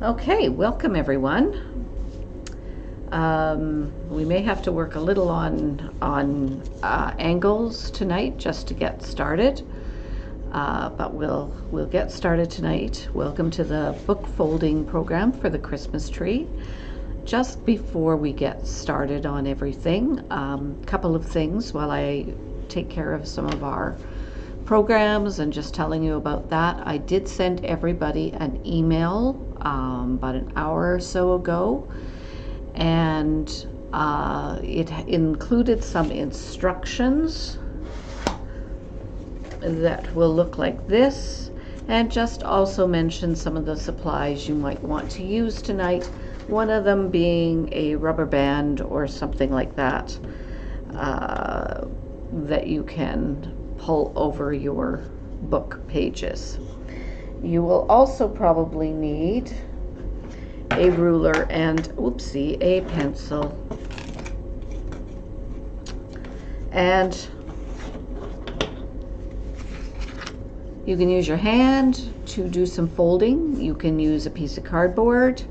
Okay, welcome everyone. We may have to work a little on angles tonight just to get started, but we'll get started tonight. Welcome to the book folding program for the Christmas tree. Just before we get started on everything, couple of things while I take care of some of our programs and just telling you about that. I did send everybody an email about an hour or so ago, and it included some instructions that will look like this, and just also mentioned some of the supplies you might want to use tonight, one of them being a rubber band or something like that that you can pull over your book pages. You will also probably need a ruler and, a pencil. And you can use your hand to do some folding. You can use a piece of cardboard.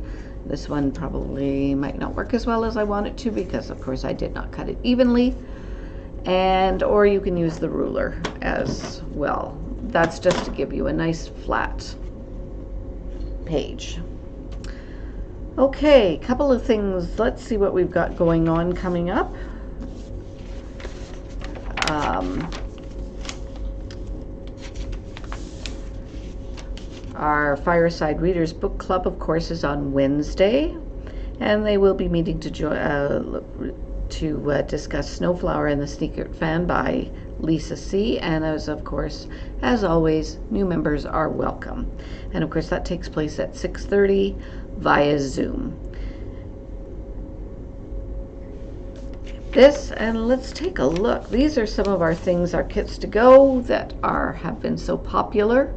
This one probably might not work as well as I want it to because, of course, I did not cut it evenly. Or you can use the ruler as well. That's just to give you a nice flat page. Okay, couple of things. Let's see what we've got going on coming up. Our Fireside Readers Book Club, of course, is on Wednesday, and they will be meeting to discuss Snowflower and the Secret Fan by Lisa C. And as always, new members are welcome. And of course, that takes place at 6:30 via Zoom. And let's take a look. These are some of our things, our kits to go that have been so popular.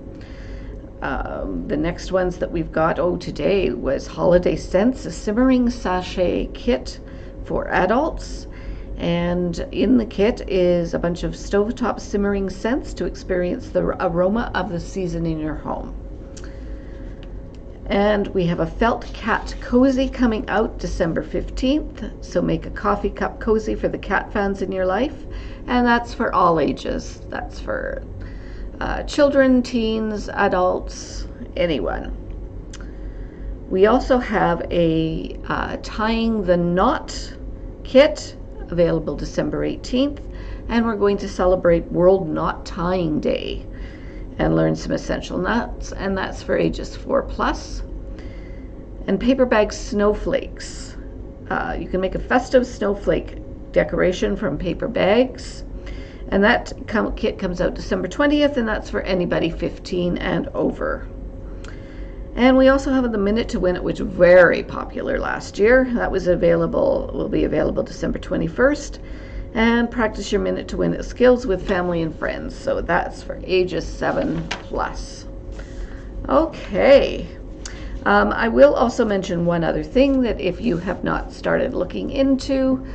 The next ones that we've got, today was Holiday Scents, a simmering sachet kit for adults. And in the kit is a bunch of stovetop simmering scents to experience the aroma of the season in your home. And we have a felt cat cozy coming out December 15th. So make a coffee cup cozy for the cat fans in your life. And that's for all ages. That's for children, teens, adults, anyone. We also have a Tying the Knot kit available December 18th, and we're going to celebrate World Knot Tying Day and learn some essential knots, and that's for ages 4+. And paper bag snowflakes. You can make a festive snowflake decoration from paper bags, and that kit comes out December 20th, and that's for anybody 15 and over. And we also have the Minute to Win It, which was very popular last year. That will be available December 21st. And practice your Minute to Win It skills with family and friends. So that's for ages 7+. Okay. I will also mention one other thing that if you have not started looking into,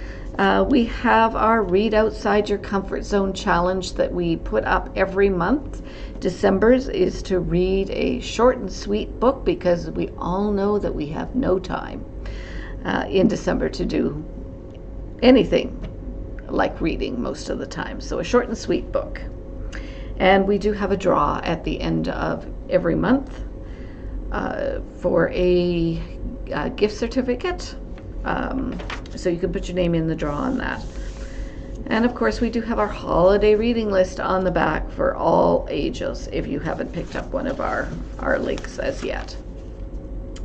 we have our Read Outside Your Comfort Zone challenge that we put up every month. December's is to read a short and sweet book because we all know that we have no time in December to do anything like reading most of the time. So a short and sweet book. And we do have a draw at the end of every month for a gift certificate. So you can put your name in the draw on that. And of course, we do have our holiday reading list on the back for all ages if you haven't picked up one of our links as yet.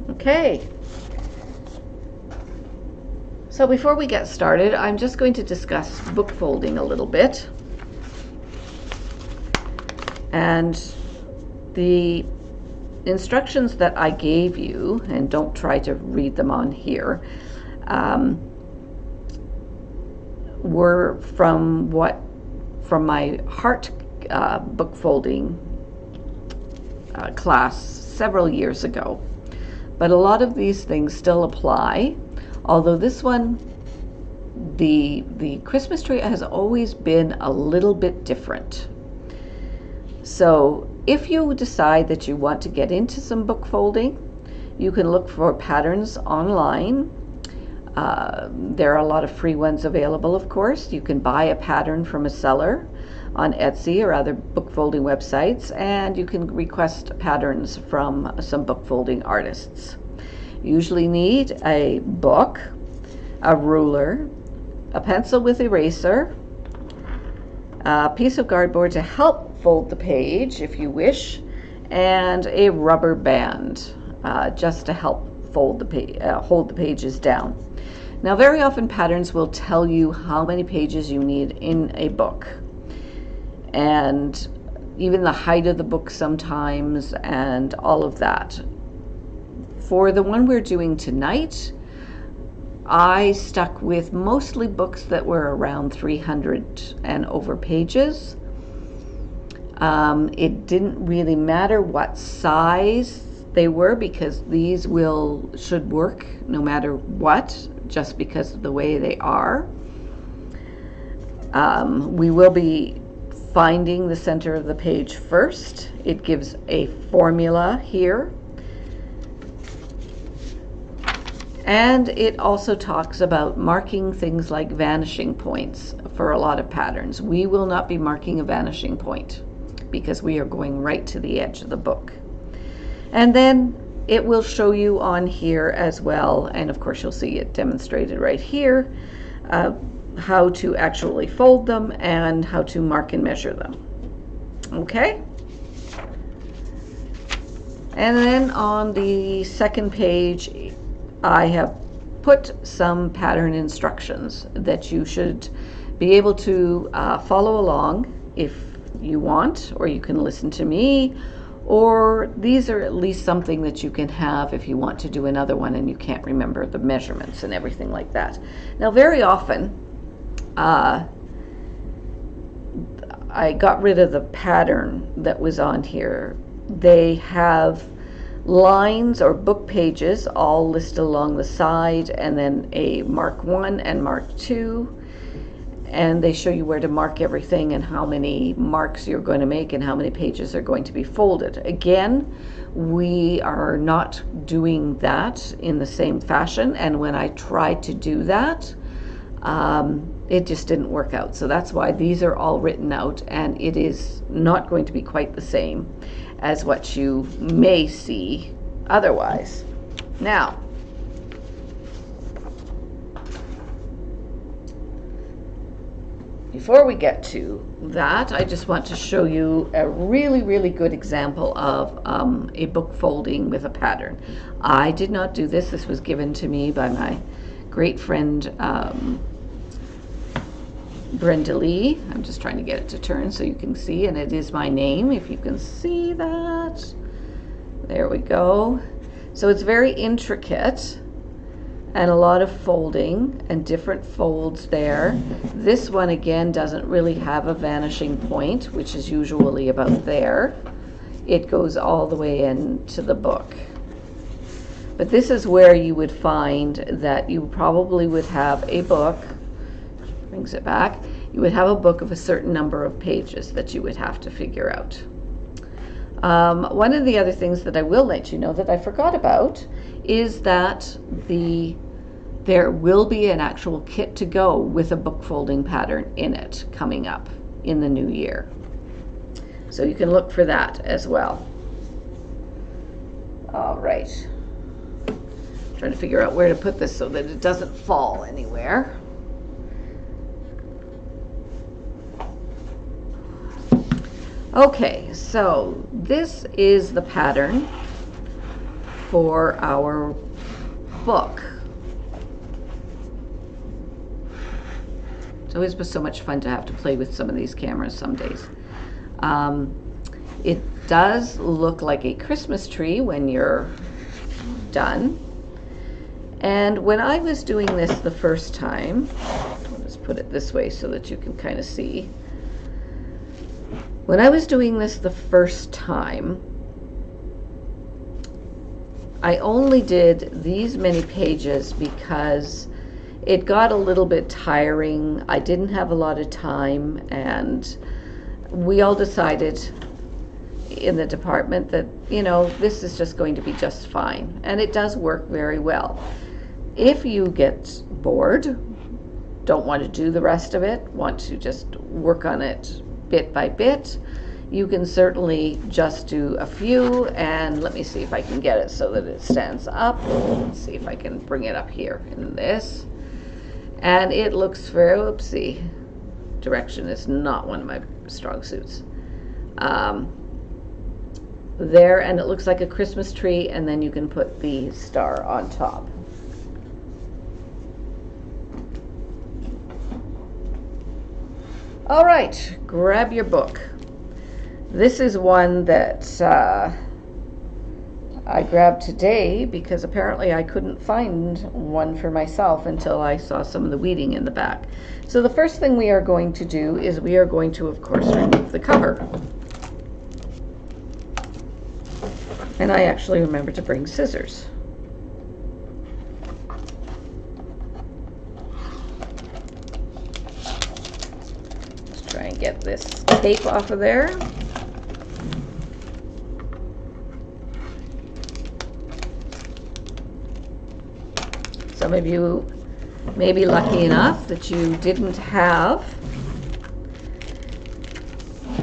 Okay. So before we get started, I'm just going to discuss book folding a little bit. And the instructions that I gave you, and don't try to read them on here, were from my Heart book folding class several years ago. But a lot of these things still apply, although this one, the Christmas tree has always been a little bit different. So if you decide that you want to get into some book folding, You can look for patterns online. There are a lot of free ones available, of course. You can buy a pattern from a seller on Etsy or other book folding websites, and you can request patterns from some book folding artists. You usually need a book, a ruler, a pencil with eraser, a piece of cardboard to help fold the page if you wish, and a rubber band just to help hold the pages down. Now, very often patterns will tell you how many pages you need in a book, and even the height of the book sometimes, and all of that. For the one we're doing tonight, I stuck with mostly books that were around 300 and over pages. It didn't really matter what size they were, because these should work no matter what, just because of the way they are. We will be finding the center of the page first. It gives a formula here. And it also talks about marking things like vanishing points for a lot of patterns. We will not be marking a vanishing point because we are going right to the edge of the book. And then it will show you on here as well, and of course you'll see it demonstrated right here, how to actually fold them and how to mark and measure them. Okay? And then on the second page, I have put some pattern instructions that you should be able to follow along if you want, or you can listen to me, or these are at least something that you can have if you want to do another one and you can't remember the measurements and everything like that. Now, very often I got rid of the pattern that was on here. They have lines or book pages all listed along the side, and then a Mark 1 and Mark 2, and they show you where to mark everything and how many marks you're going to make and how many pages are going to be folded. Again, we are not doing that in the same fashion, and when I tried to do that, it just didn't work out. So that's why these are all written out, and it is not going to be quite the same as what you may see otherwise. Now, before we get to that, I just want to show you a really, really good example of a book folding with a pattern. I did not do this. This was given to me by my great friend Brenda Lee. I'm just trying to get it to turn so you can see, and it is my name, if you can see that. There we go. So it's very intricate and a lot of folding and different folds there. This one again doesn't really have a vanishing point, which is usually about there. It goes all the way into the book. But this is where you would find that you probably would have a book, brings it back, you would have a book of a certain number of pages that you would have to figure out. One of the other things that I will let you know that I forgot about is that there will be an actual kit to go with a book folding pattern in it coming up in the new year. So you can look for that as well. All right. Trying to figure out where to put this so that it doesn't fall anywhere. Okay, so this is the pattern for our book. It's always been so much fun to have to play with some of these cameras some days. It does look like a Christmas tree when you're done. And when I was doing this the first time, I'll just put it this way so that you can kind of see. When I was doing this the first time, I only did these many pages because it got a little bit tiring. I didn't have a lot of time, and we all decided in the department that, you know, this is just going to be just fine. And it does work very well. If you get bored, don't want to do the rest of it, want to just work on it bit by bit, you can certainly just do a few. And let me see if I can get it so that it stands up. Let's see if I can bring it up here in this. And it looks very, oopsie, direction is not one of my strong suits. There, and it looks like a Christmas tree, and then you can put the star on top. All right, grab your book. This is one that I grabbed today because apparently I couldn't find one for myself until I saw some of the weeding in the back. So the first thing we are going to do is we are going to, of course, remove the cover. And I actually remember to bring scissors. Let's try and get this tape off of there. Some of you may be lucky enough that you didn't have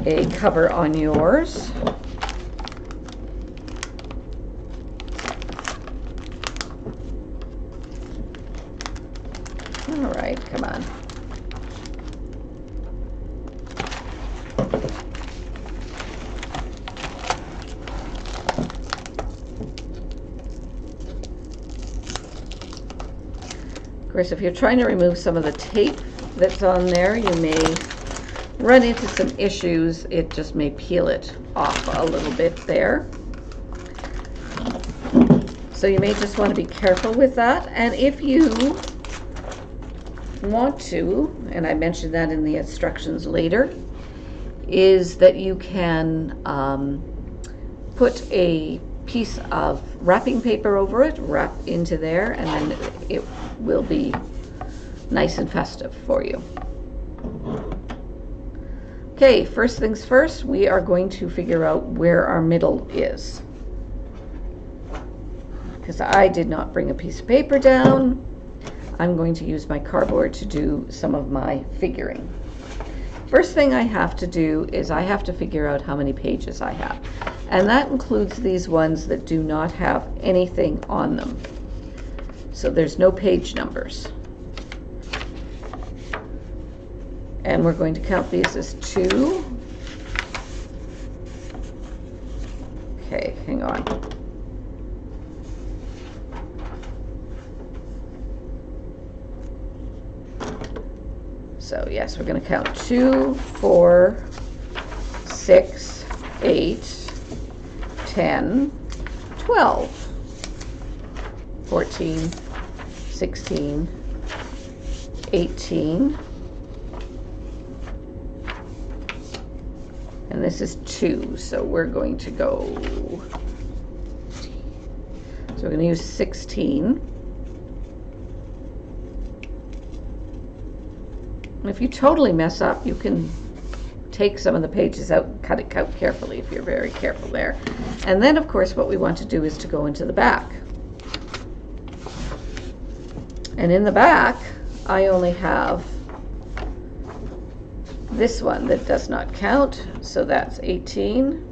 a cover on yours. All right, come on. Of course, if you're trying to remove some of the tape that's on there, you may run into some issues. It just may peel it off a little bit there. So you may just want to be careful with that. And if you want to, and I mentioned that in the instructions later, is that you can put a piece of wrapping paper over it, wrap into there, and then it will be nice and festive for you. Okay, first things first, we are going to figure out where our middle is. Because I did not bring a piece of paper down, I'm going to use my cardboard to do some of my figuring. First thing I have to do is I have to figure out how many pages I have. And that includes these ones that do not have anything on them. So there's no page numbers. And we're going to count these as 2. Okay, hang on. So yes, we're going to count 2, 4, 6, 8, 10, 12, 14, 16, 18, and this is 2, so we're going to go, so we're going to use 16. If you totally mess up, you can take some of the pages out and cut it out carefully if you're very careful there. And then, of course, what we want to do is to go into the back. And in the back, I only have this one that does not count, so that's 18.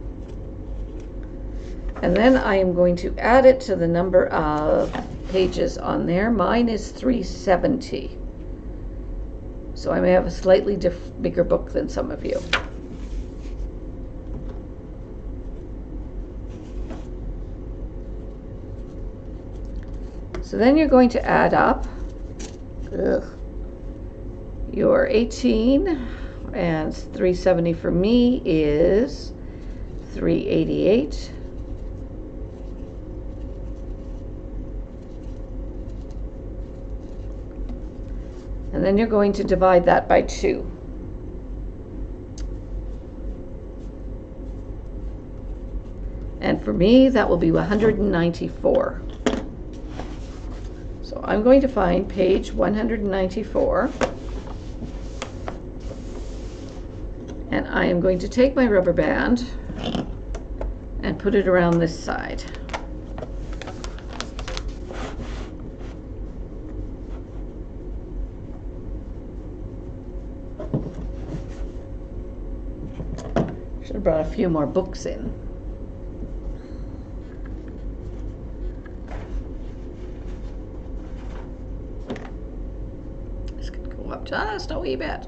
And then I am going to add it to the number of pages on there. Mine is 370. So I may have a slightly bigger book than some of you. So then you're going to add up your 18, and 370 for me is 388. And then you're going to divide that by 2. And for me, that will be 194. So I'm going to find page 194. And I am going to take my rubber band put it around this side. Should have brought a few more books in. This could go up just a wee bit.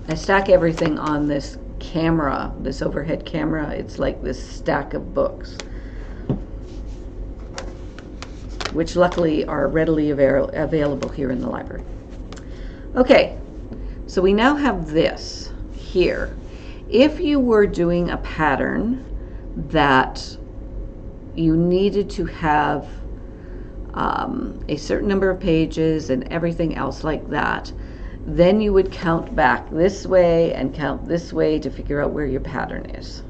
I stack everything on this camera, this overhead camera. It's like this stack of books, which luckily are readily available here in the library. Okay, so we now have this here. If you were doing a pattern that you needed to have a certain number of pages and everything else like that, then you would count back this way and count this way to figure out where your pattern is.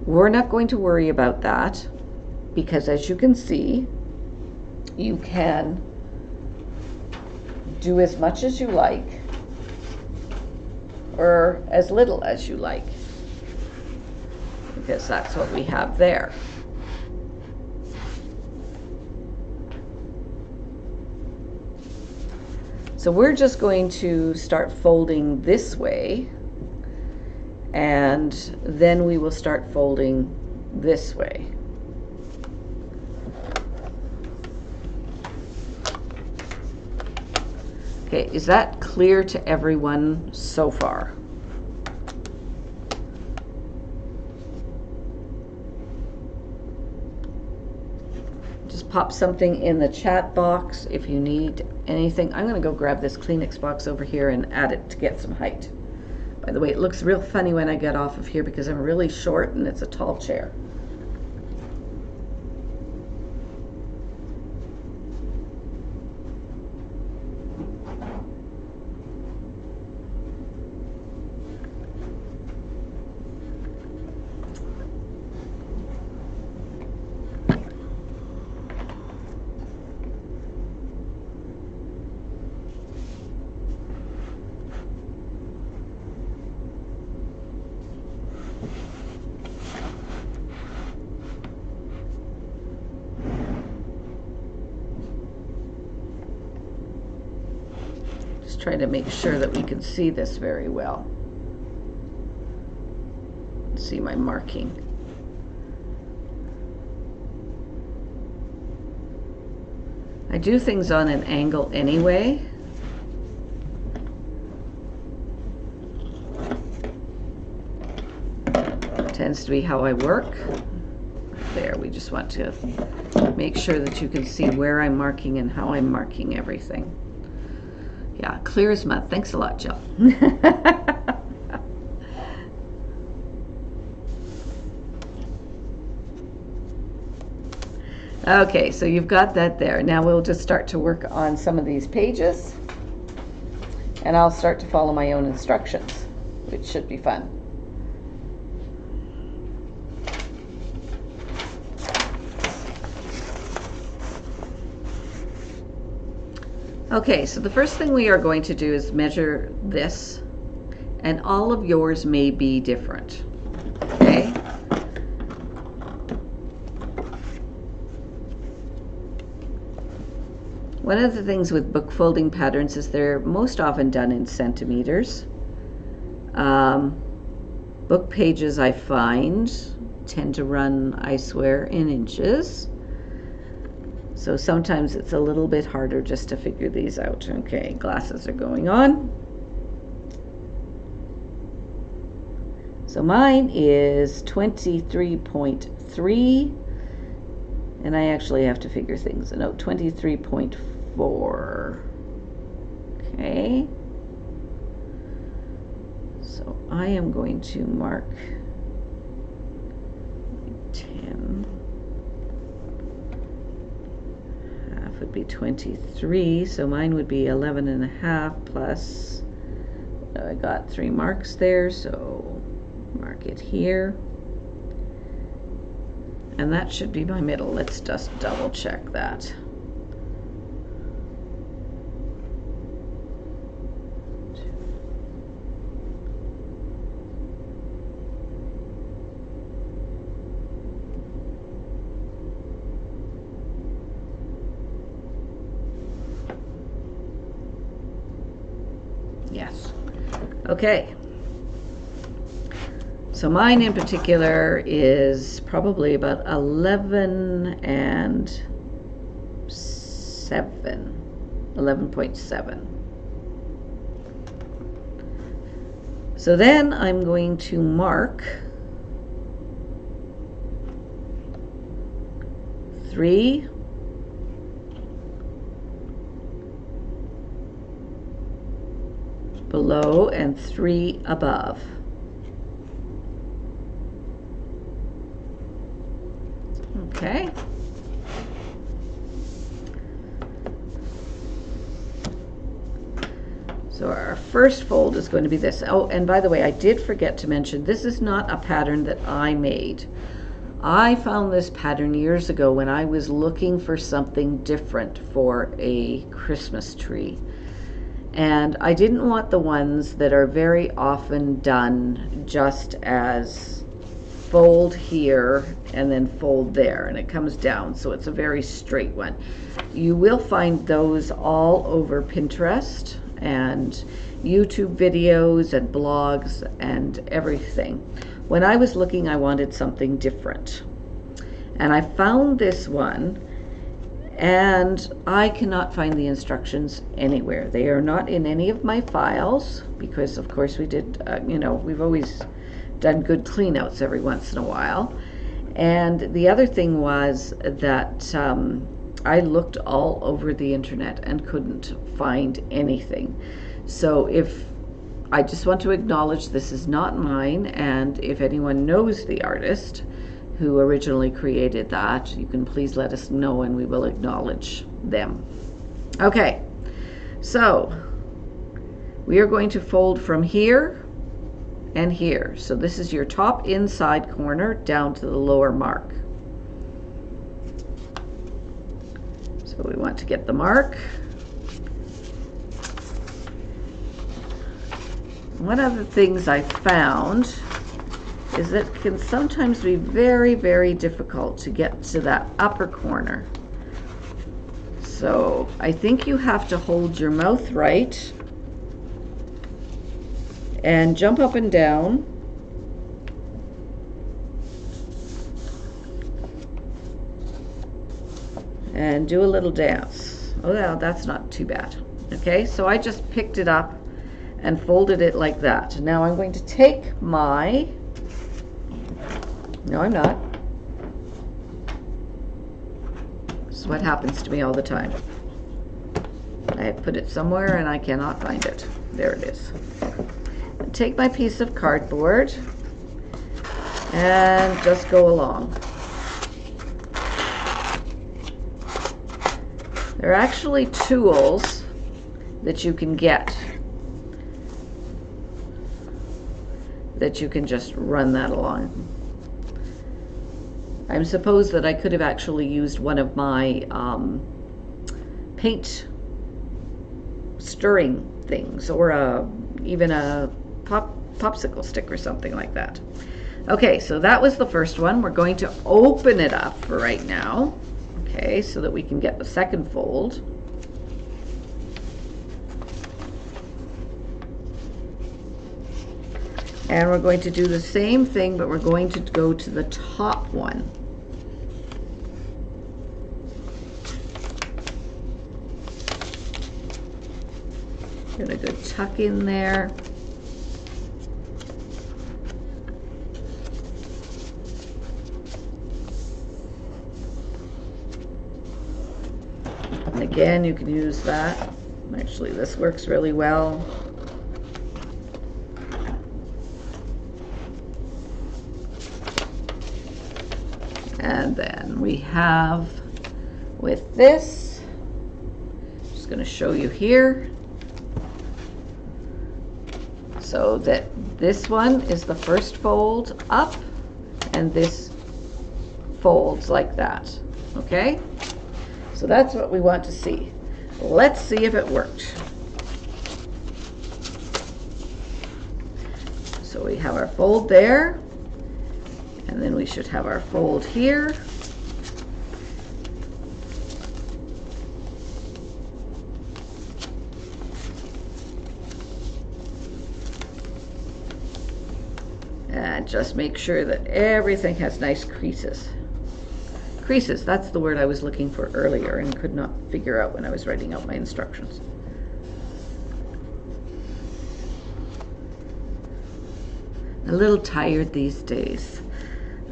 We're not going to worry about that because, as you can see, you can do as much as you like or as little as you like, because that's what we have there. So we're just going to start folding this way, and then we will start folding this way. Okay, is that clear to everyone so far? Just pop something in the chat box if you need anything. I'm going to go grab this Kleenex box over here and add it to get some height. By the way, it looks real funny when I get off of here because I'm really short and it's a tall chair. Trying to make sure that we can see this very well. See my marking. I do things on an angle anyway. It tends to be how I work. There, we just want to make sure that you can see where I'm marking and how I'm marking everything. Yeah, clear as mud. Thanks a lot, Jill. Okay, so you've got that there. Now we'll just start to work on some of these pages, and I'll start to follow my own instructions, which should be fun. Okay, so the first thing we are going to do is measure this, and all of yours may be different, okay? One of the things with book folding patterns is they're most often done in centimeters. Book pages, I find, tend to run, I swear, in inches. So sometimes it's a little bit harder just to figure these out. Okay, glasses are going on. So mine is 23.3, and I actually have to figure things out. 23.4. Okay. So I am going to mark 10. Would be 23, so mine would be 11.5 plus, I got 3 marks there, so mark it here, and that should be my middle. Let's just double check that. Okay. So mine in particular is probably about 11 and 11.7. So then I'm going to mark 3 below and 3 above. Okay. So our first fold is going to be this. Oh, and by the way, I did forget to mention, this is not a pattern that I made. I found this pattern years ago when I was looking for something different for a Christmas tree. And I didn't want the ones that are very often done just as fold here and then fold there, and it comes down, so it's a very straight one. You will find those all over Pinterest and YouTube videos and blogs and everything. When I was looking, I wanted something different, and I found this one, and I cannot find the instructions anywhere. They are not in any of my files because, of course, we did, we've always done good cleanouts every once in a while. And the other thing was that I looked all over the internet and couldn't find anything. So I just want to acknowledge this is not mine, and if anyone knows the artist who originally created that, you can please let us know and we will acknowledge them. Okay, so we are going to fold from here and here. So this is your top inside corner down to the lower mark. So we want to get the mark. One of the things I found is that it can sometimes be very, very difficult to get to that upper corner. So I think you have to hold your mouth right and jump up and down and do a little dance. Oh, yeah, that's not too bad. Okay, so I just picked it up and folded it like that. Now I'm going to take my, no, I'm not. This is what happens to me all the time. I put it somewhere and I cannot find it. There it is. Take my piece of cardboard and just go along. There are actually tools that you can get that you can just run that along. I'm supposed that I could have actually used one of my paint stirring things, or even a popsicle stick or something like that. Okay, so that was the first one. We're going to open it up for right now, okay, so that we can get the second fold. And we're going to do the same thing, but we're going to go to the top one. Get a good tuck in there. And again, you can use that. Actually, this works really well. And then we have with this, just going to show you here, so that this one is the first fold up and this folds like that. Okay, so that's what we want to see. Let's see if it worked. So we have our fold there, and then we should have our fold here. just make sure that everything has nice creases. Creases, that's the word I was looking for earlier and could not figure out when I was writing out my instructions. A little tired these days.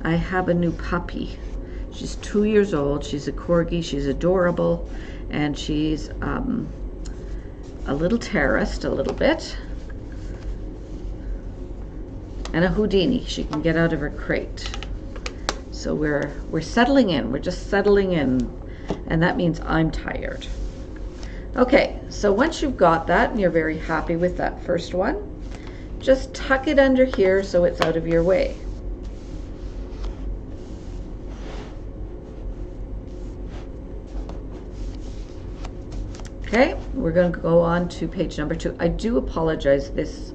I have a new puppy. She's 2 years old. She's a corgi. She's adorable, and she's a little terrorist, a little bit, and a Houdini. She can get out of her crate. So we're settling in. We're just settling in, and that means I'm tired. Okay, so once you've got that and you're very happy with that first one, just tuck it under here so it's out of your way. Okay, we're going to go on to page number 2. I do apologize. It's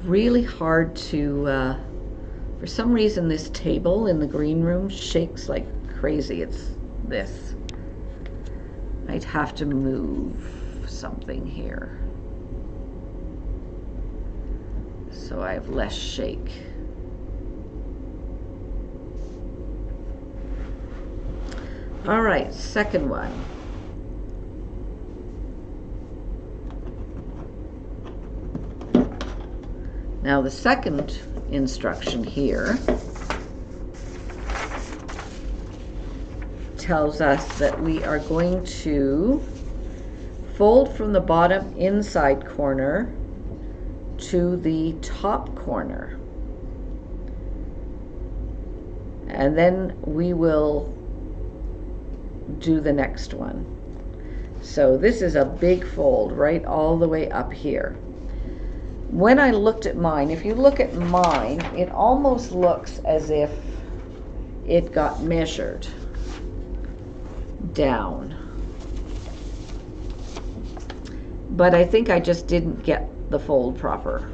really hard to, for some reason this table in the green room shakes like crazy. It's this. I'd have to move something here so I have less shake. All right, second one. Now the second instruction here tells us that we are going to fold from the bottom inside corner to the top corner. And then we will do the next one. So this is a big fold right all the way up here. When I looked at mine, if you look at mine, it almost looks as if it got measured down. But I think I just didn't get the fold properly.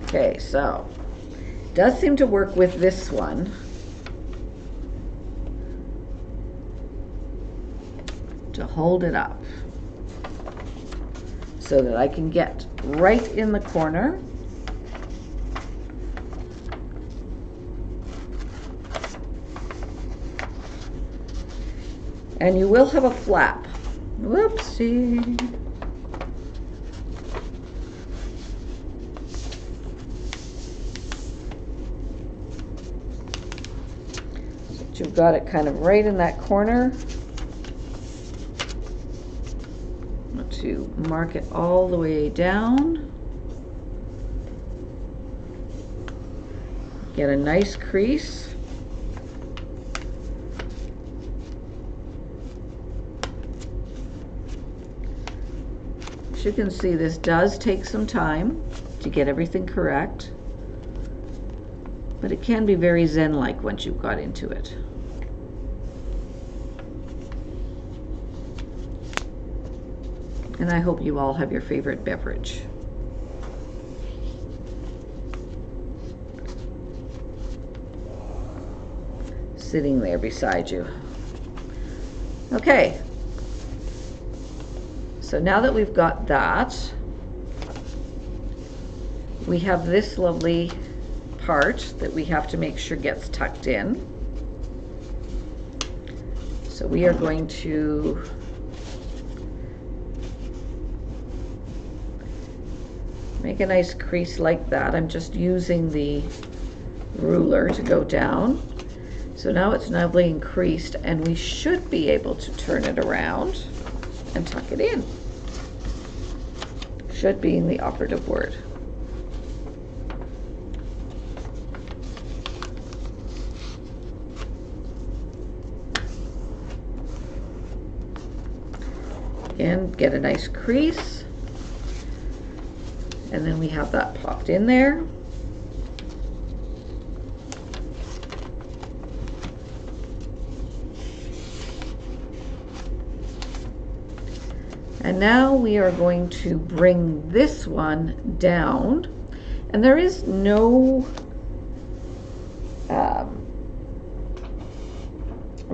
Okay, so it does seem to work with this one. To hold it up so that I can get right in the corner. And you will have a flap. Whoopsie. So you've got it kind of right in that corner. To mark it all the way down. Get a nice crease. As you can see, this does take some time to get everything correct, but it can be very zen-like once you've got into it. And I hope you all have your favorite beverage. Sitting there beside you. Okay. So now that we've got that, we have this lovely part that we have to make sure gets tucked in. So we are going to make a nice crease like that. I'm just using the ruler to go down. So now it's nicely increased, and we should be able to turn it around and tuck it in. Should being the operative word. And get a nice crease. And then we have that popped in there. And now we are going to bring this one down. And there is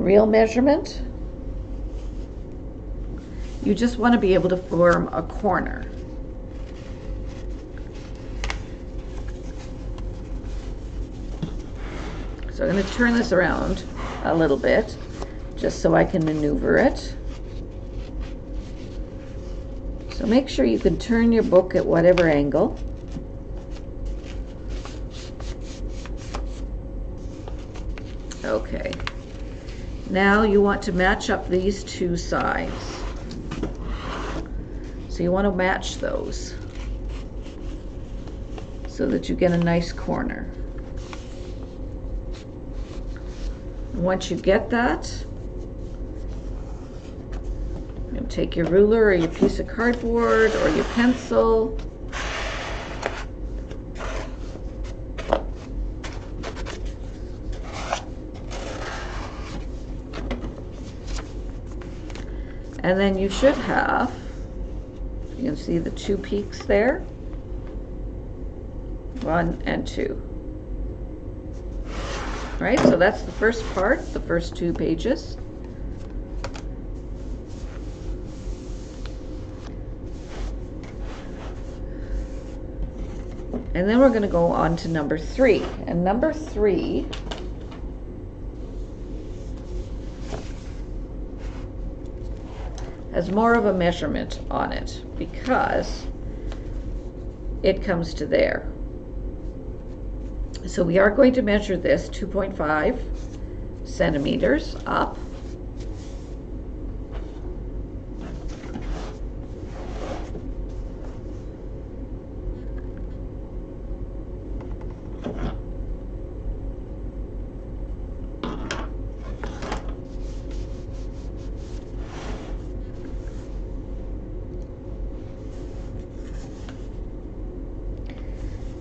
real measurement, you just want to be able to form a corner. So I'm going to turn this around a little bit just so I can maneuver it. So make sure you can turn your book at whatever angle. Okay. Now you want to match up these two sides. So you want to match those so that you get a nice corner. Once you get that, you take your ruler or your piece of cardboard or your pencil, and then you should have, you can see the two peaks there, 1 and 2. Right, so that's the first part, the first 2 pages. And then we're going to go on to number 3. And number 3 has more of a measurement on it because it comes to there. So we are going to measure this 2.5 centimeters up.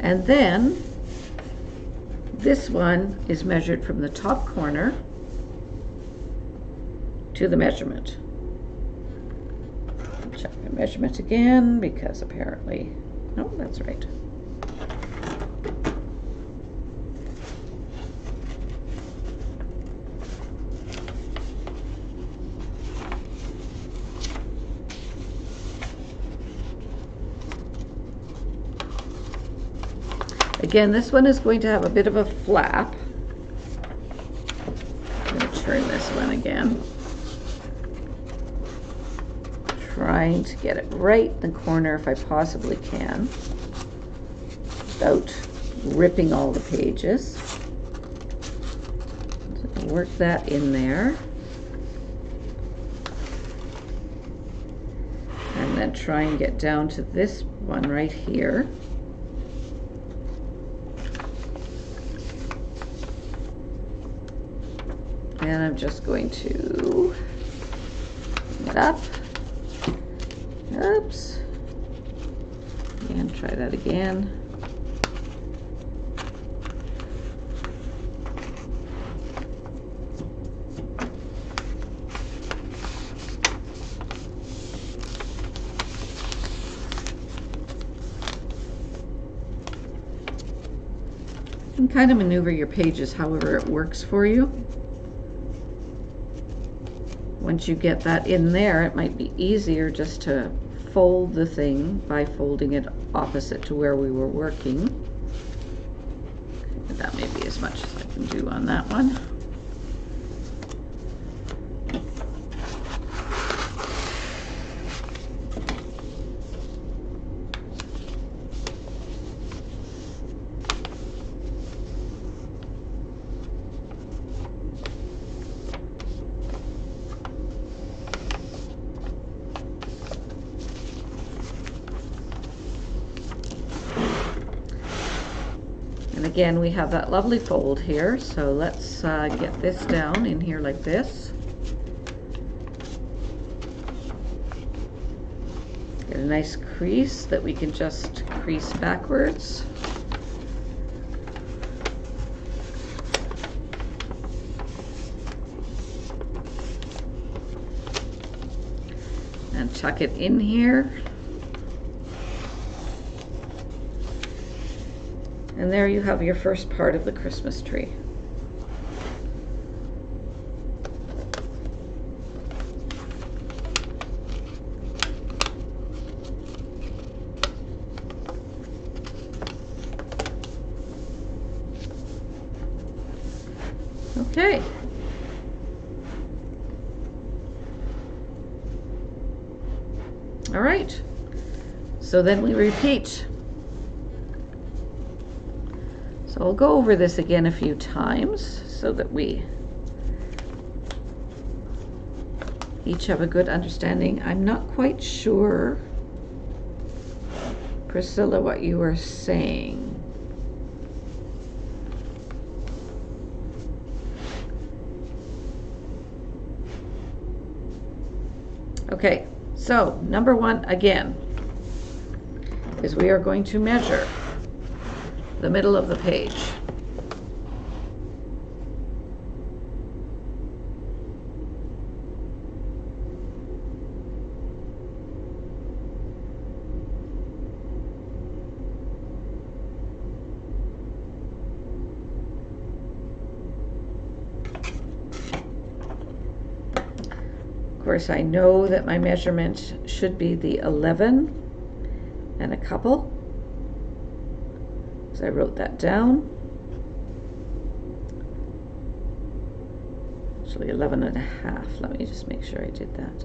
And then this one is measured from the top corner to the measurement. Check my measurement again because apparently, no, that's right. Again, this one is going to have a bit of a flap. I'm going to turn this one again. Trying to get it right in the corner if I possibly can, without ripping all the pages. So work that in there. And then try and get down to this one right here. And I'm just going to bring it up. Oops. And try that again. You can kind of maneuver your pages however it works for you. Once you get that in there, it might be easier just to fold the thing by folding it opposite to where we were working. But that may be as much as I can do on that one. And again, we have that lovely fold here, so let's get this down in here like this. Get a nice crease that we can just crease backwards. And tuck it in here. And there you have your first part of the Christmas tree. Okay. All right. So then we repeat. So I'll go over this again a few times so that we each have a good understanding. I'm not quite sure, Priscilla, what you were saying. Okay, so number one again is we are going to measure the middle of the page. Of course, I know that my measurement should be the 11 and a couple, so I wrote that down. Actually 11 and a half. Let me just make sure I did that.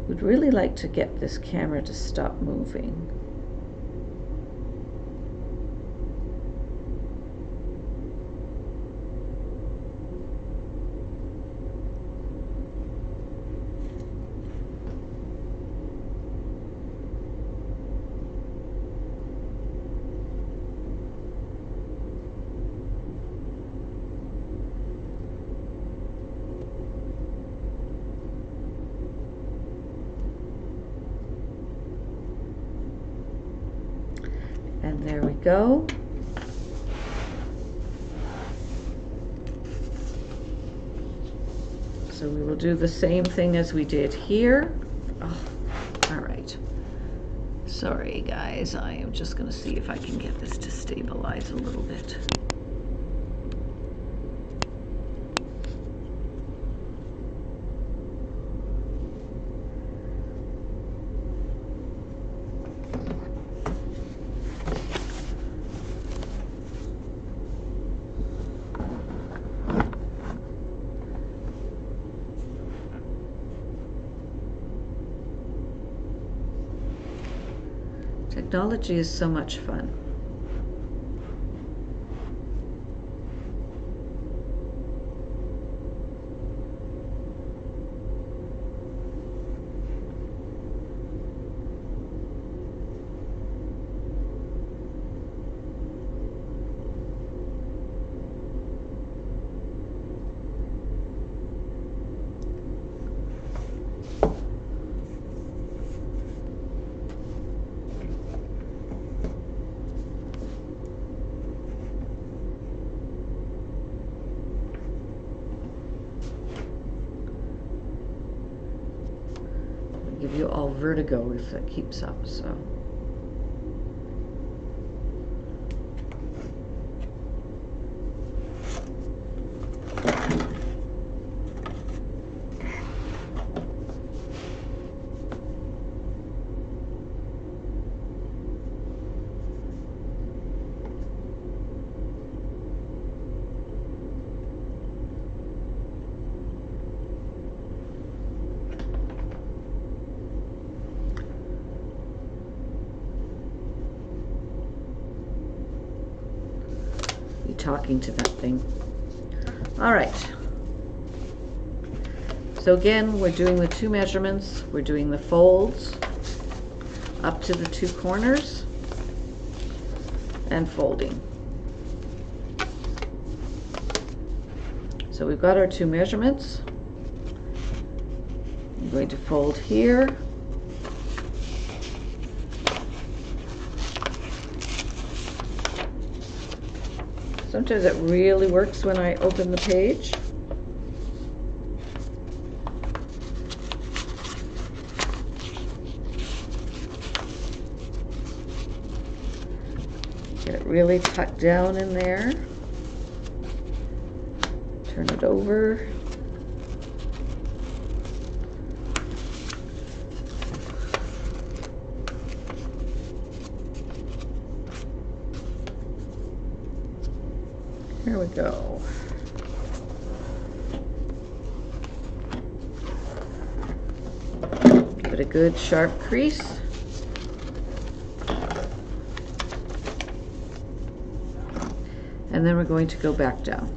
Would really like to get this camera to stop moving. And there we go. So we will do the same thing as we did here. Oh, all right. Sorry guys, I am just going to see if I can get this to stabilize a little bit. Technology is so much fun. Give you all vertigo if that keeps up, so. Talking to that thing. All right. So again, we're doing the two measurements. We're doing the folds up to the two corners and folding. So we've got our two measurements. I'm going to fold here. Sometimes it really works when I open the page. Get it really tucked down in there. Turn it over. Here we go. Give it a good sharp crease. And then we're going to go back down.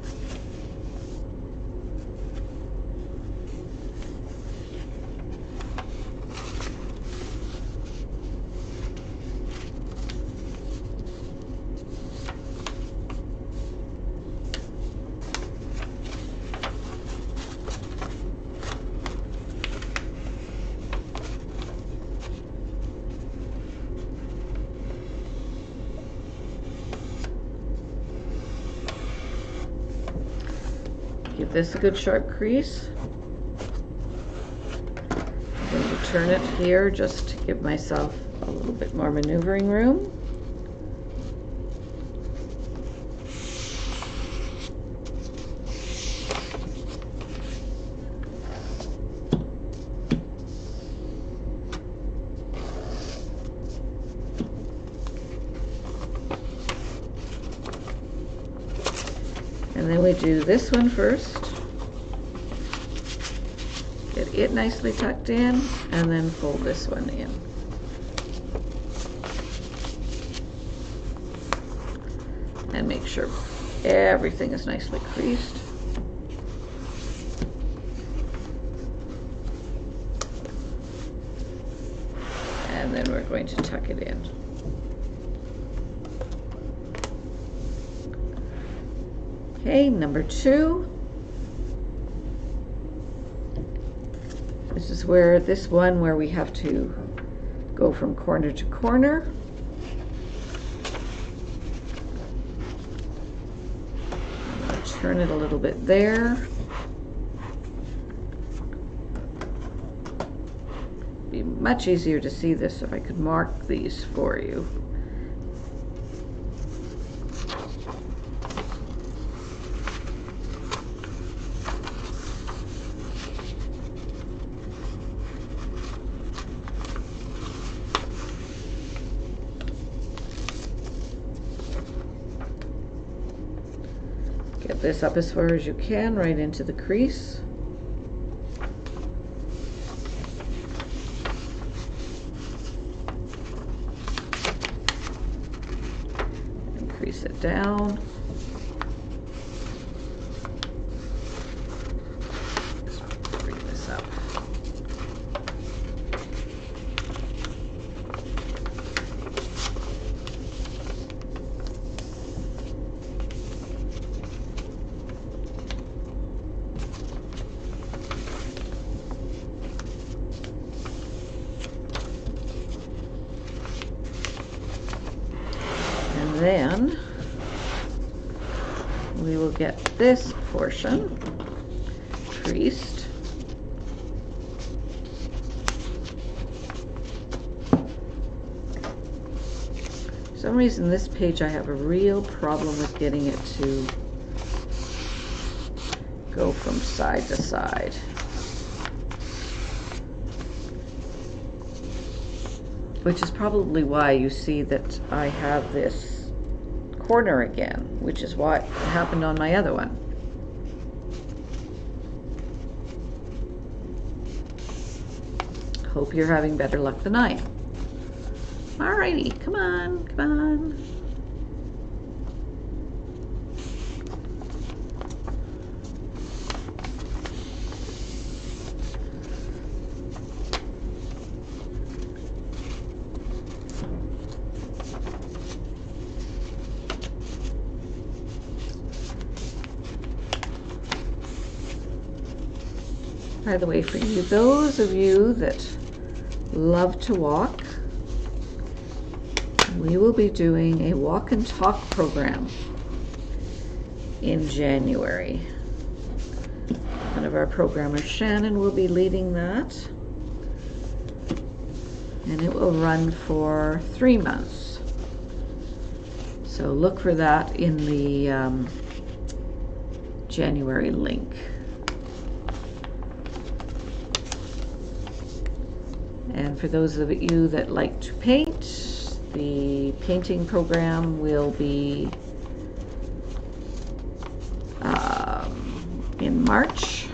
Give this a good sharp crease. I'm going to turn it here just to give myself a little bit more maneuvering room. And then we do this one first. Get it nicely tucked in, and then fold this one in. And make sure everything is nicely creased. And then we're going to tuck it in. Okay, number 2. This is where this one where we have to go from corner to corner. I'm going to turn it a little bit there. It'd be much easier to see this if I could mark these for you. Get this up as far as you can, right into the crease. And crease it down. Let's bring this up. Then we will get this portion creased. For some reason this page I have a real problem with getting it to go from side to side. Which is probably why you see that I have this corner again, which is what happened on my other one. Hope you're having better luck than I am. Alrighty, come on, come on. By the way, for you, those of you that love to walk, we will be doing a walk and talk program in January. One of our programmers, Shannon, will be leading that, and it will run for 3 months. So look for that in the January link. And for those of you that like to paint, the painting program will be in March,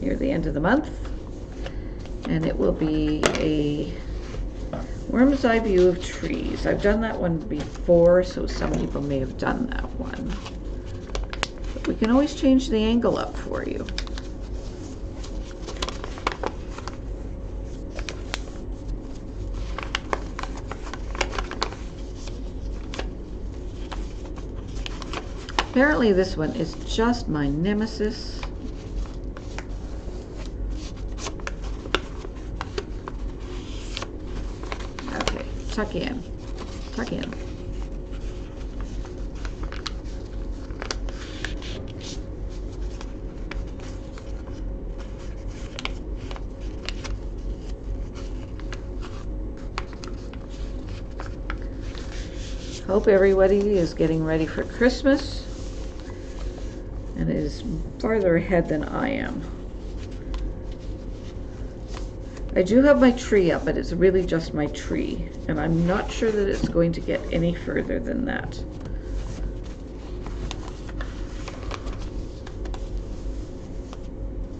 near the end of the month. And it will be a worm's eye view of trees. I've done that one before, so some people may have done that one. But we can always change the angle up for you. Apparently this one is just my nemesis. Okay, tuck in, tuck in. Hope everybody is getting ready for Christmas and is farther ahead than I am. I do have my tree up, but it's really just my tree, and I'm not sure that it's going to get any further than that.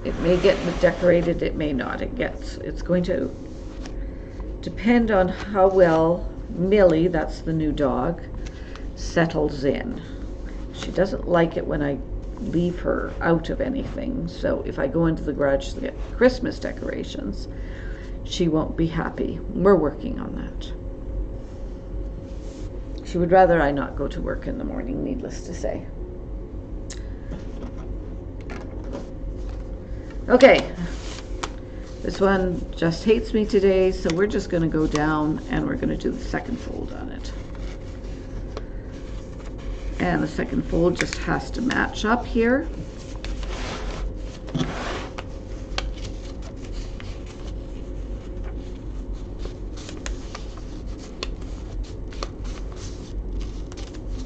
It may get decorated, it may not. It's going to depend on how well Millie, that's the new dog, settles in. She doesn't like it when I leave her out of anything, so if I go into the garage to get Christmas decorations, she won't be happy. We're working on that. She would rather I not go to work in the morning, needless to say. Okay, this one just hates me today, so we're just going to go down and we're going to do the second fold on it. And the second fold just has to match up here.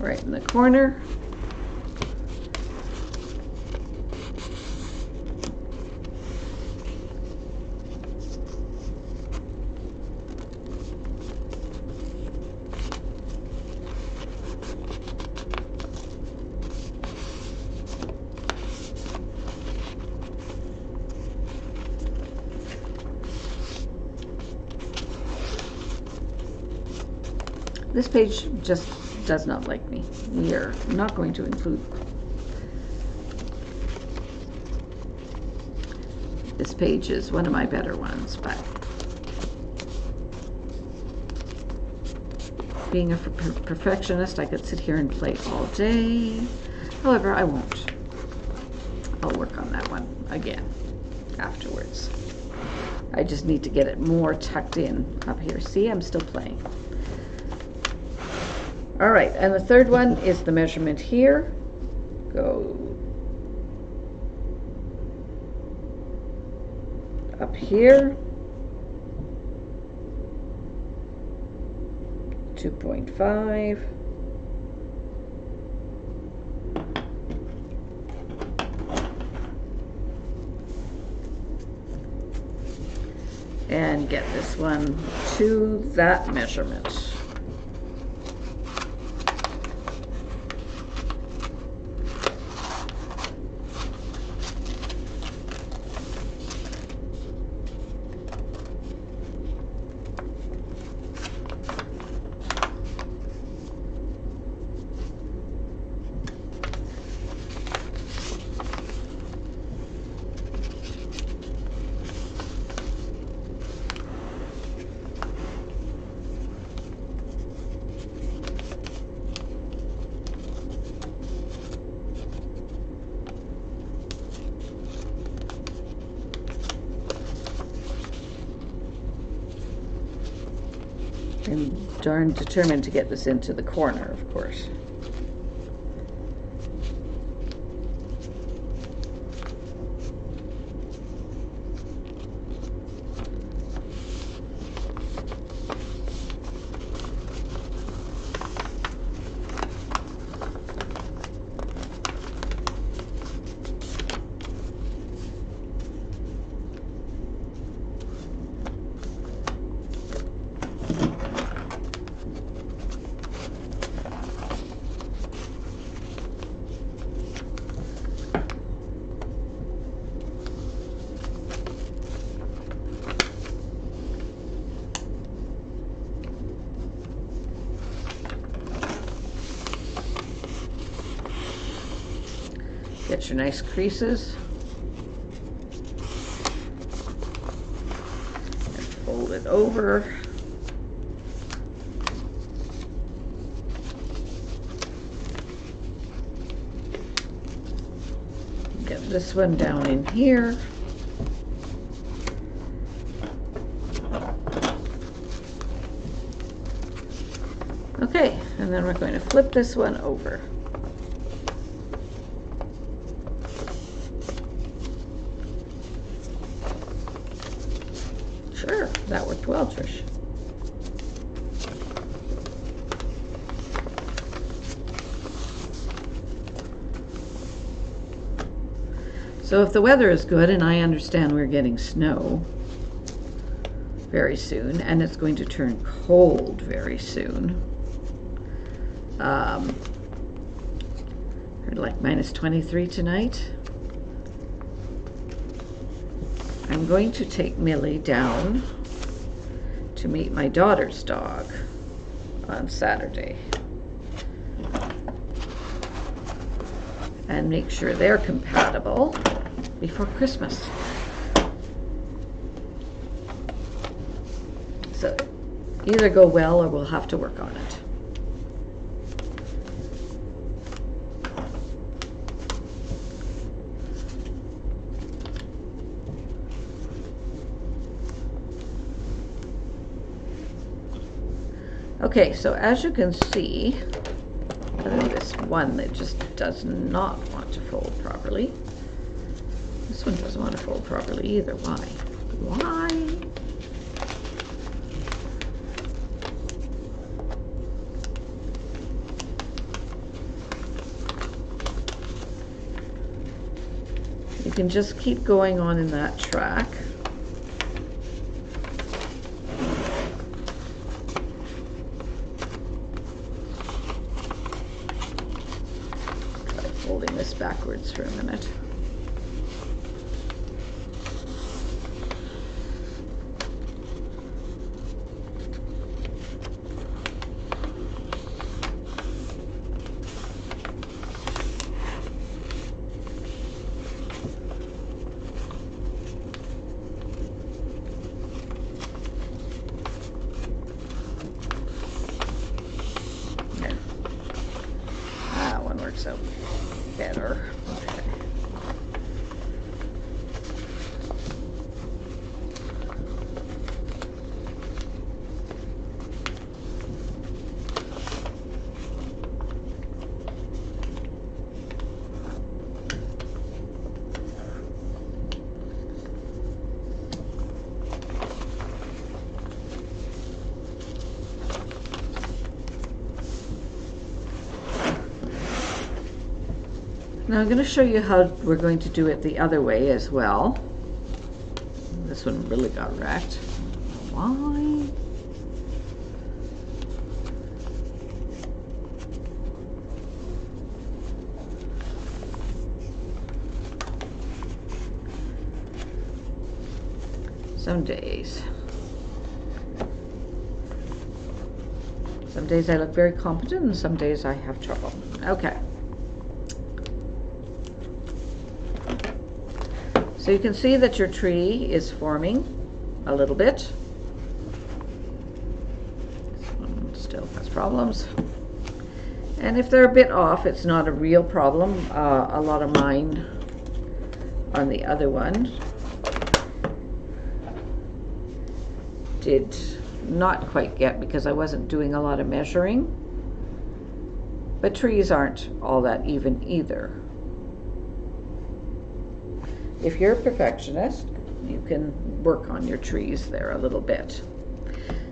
Right in the corner. This page just does not like me. We are not going to include this page. Is one of my better ones, but being a perfectionist, I could sit here and play all day. However, I won't. I'll work on that one again afterwards. I just need to get it more tucked in up here. See, I'm still playing. All right, and the third one is the measurement here. Go up here, 2.5. And get this one to that measurement. I'm darn determined to get this into the corner, of course. get your nice creases. And fold it over. Get this one down in here. Okay, and then we're going to flip this one over. Sure, that worked well, Trish. So if the weather is good, and I understand we're getting snow very soon, and it's going to turn cold very soon. Heard like minus 23 tonight. I'm going to take Millie down to meet my daughter's dog on Saturday and make sure they're compatible before Christmas. So either go well or we'll have to work on it. Okay, so as you can see, other than this one that just does not want to fold properly, this one doesn't want to fold properly either. Why? Why? You can just keep going on in that track. Holding this backwards for a minute. There. That one works out better. Okay. Now I'm going to show you how we're going to do it the other way as well. This one really got wrecked. Why? Some days I look very competent and some days I have trouble. Okay. So you can see that your tree is forming a little bit. This one still has problems. And if they're a bit off, it's not a real problem. A lot of mine on the other one did not quite get because I wasn't doing a lot of measuring. But trees aren't all that even either. If you're a perfectionist, you can work on your trees there a little bit.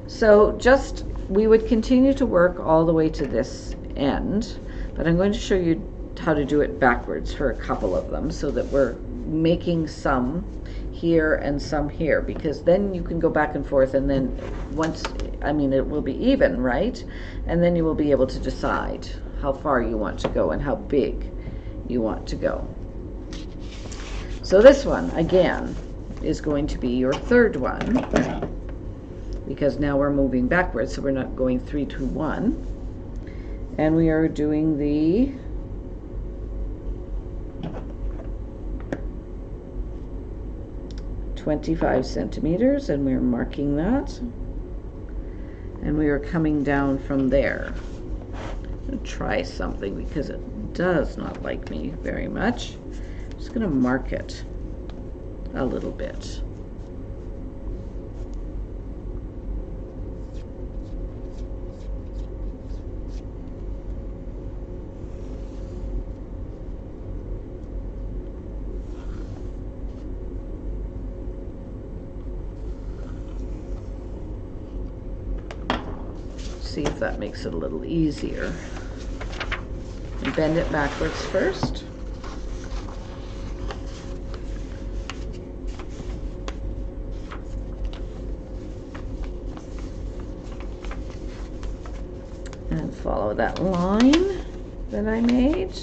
So just, we would continue to work all the way to this end, but I'm going to show you how to do it backwards for a couple of them so that we're making some here and some here, because then you can go back and forth, and then once, I mean, it will be even, right? And then you will be able to decide how far you want to go and how big you want to go. So this one, again, is going to be your third one, because now we're moving backwards, so we're not going 3, 2, 1. And we are doing the 25 centimeters, and we're marking that. And we are coming down from there. I'm going to try something because it does not like me very much. I'm just going to mark it a little bit. See if that makes it a little easier. And bend it backwards first. And follow that line that I made.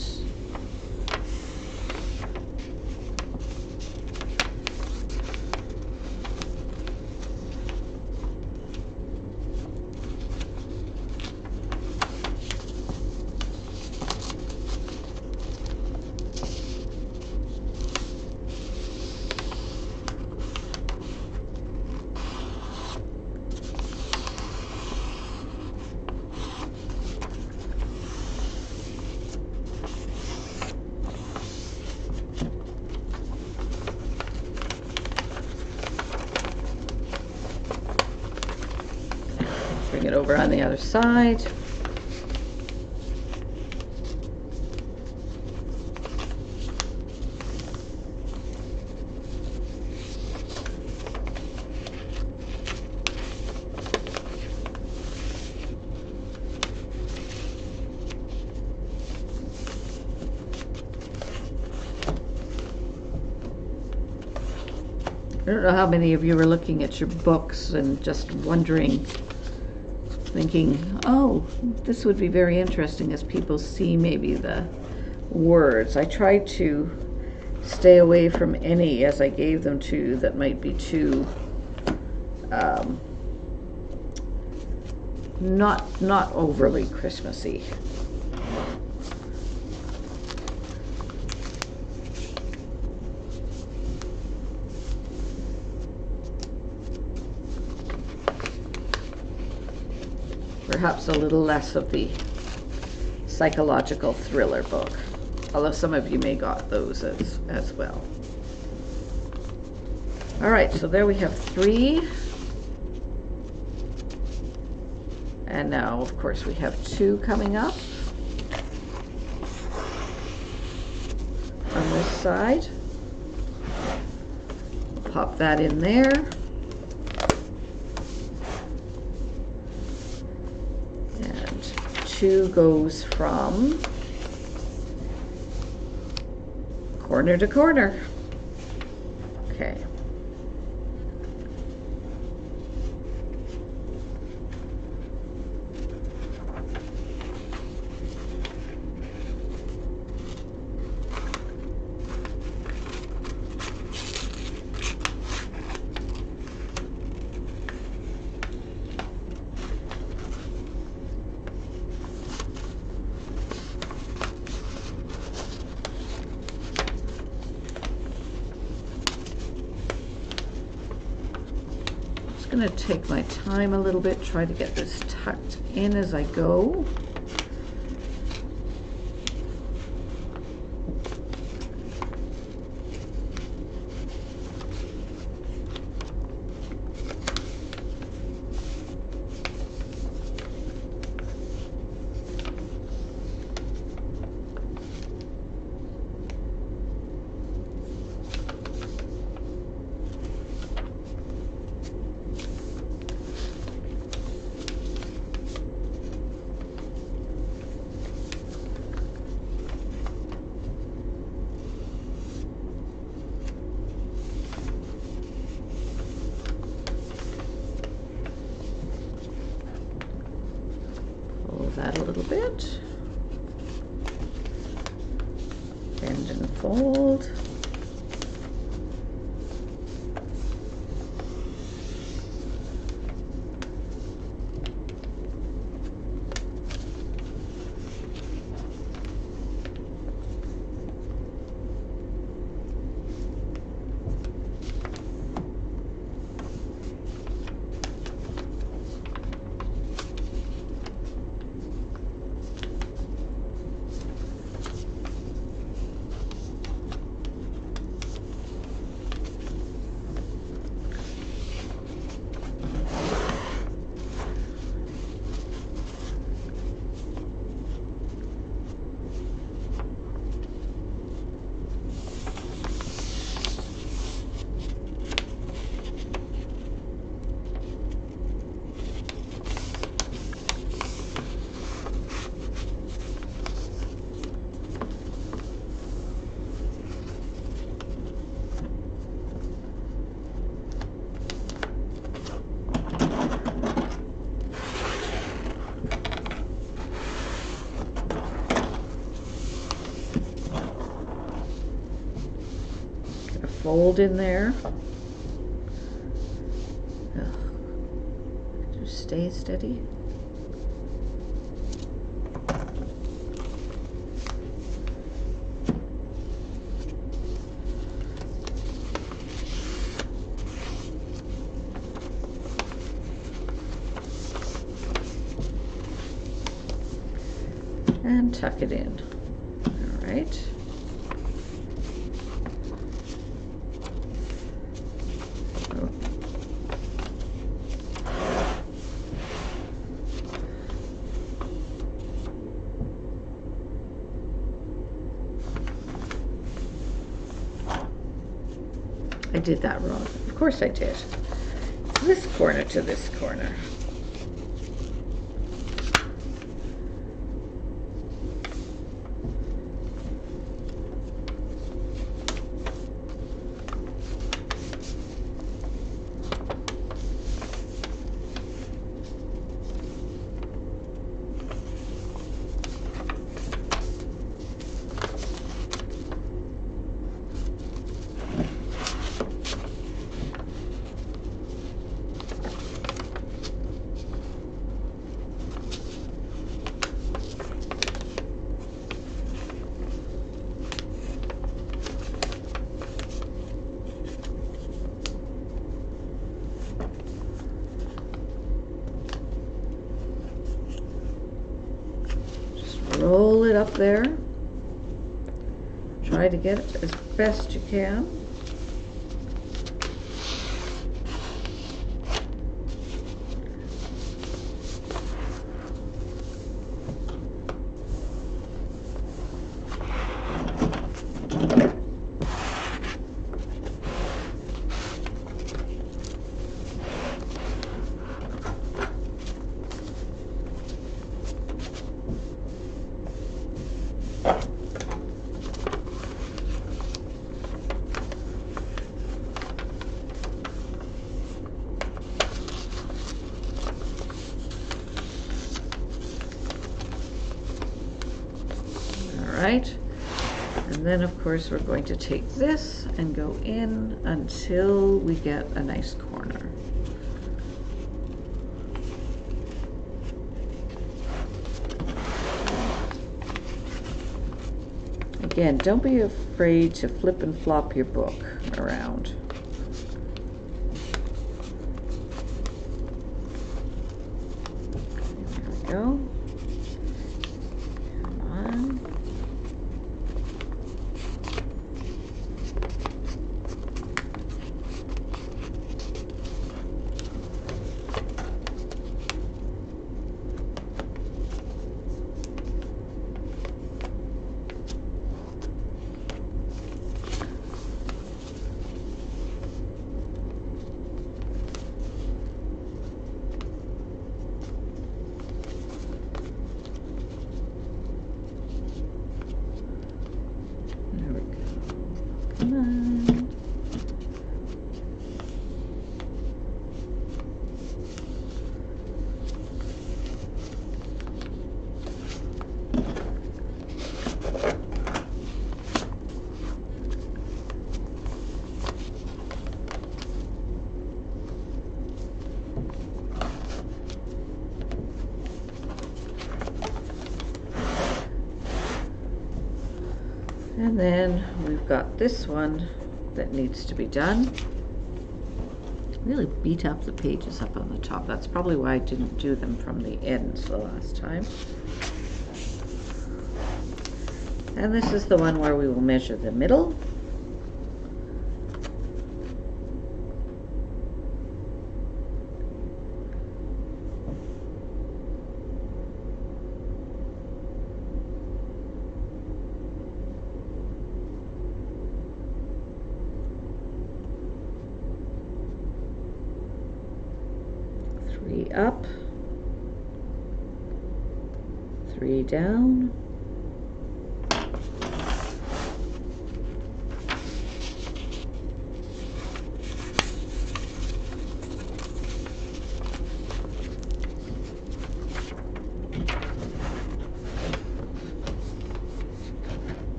Bring it over on the other side. I don't know how many of you are looking at your books and just wondering, thinking, oh, this would be very interesting as people see maybe the words. I tried to stay away from any as I gave them to you that might be too not overly Christmassy. Perhaps a little less of the psychological thriller book, although some of you may got those as well. All right, so there we have 3. And now, of course, we have 2 coming up on this side. Pop that in there. 2 goes from corner to corner. Okay. I'm going to take my time a little bit, try to get this tucked in as I go. That a little bit, bend and fold. fold in there. Just stay steady. And tuck it in. All right. I did that wrong. Of course I did. This corner to this corner. Roll it up there. Try to get it as best you can. Right, and then of course we're going to take this and go in until we get a nice corner. Again, don't be afraid to flip and flop your book around. There we go. And then we've got this one that needs to be done. Really beat up the pages up on the top. That's probably why I didn't do them from the ends the last time. And this is the one where we will measure the middle. Three up, three down,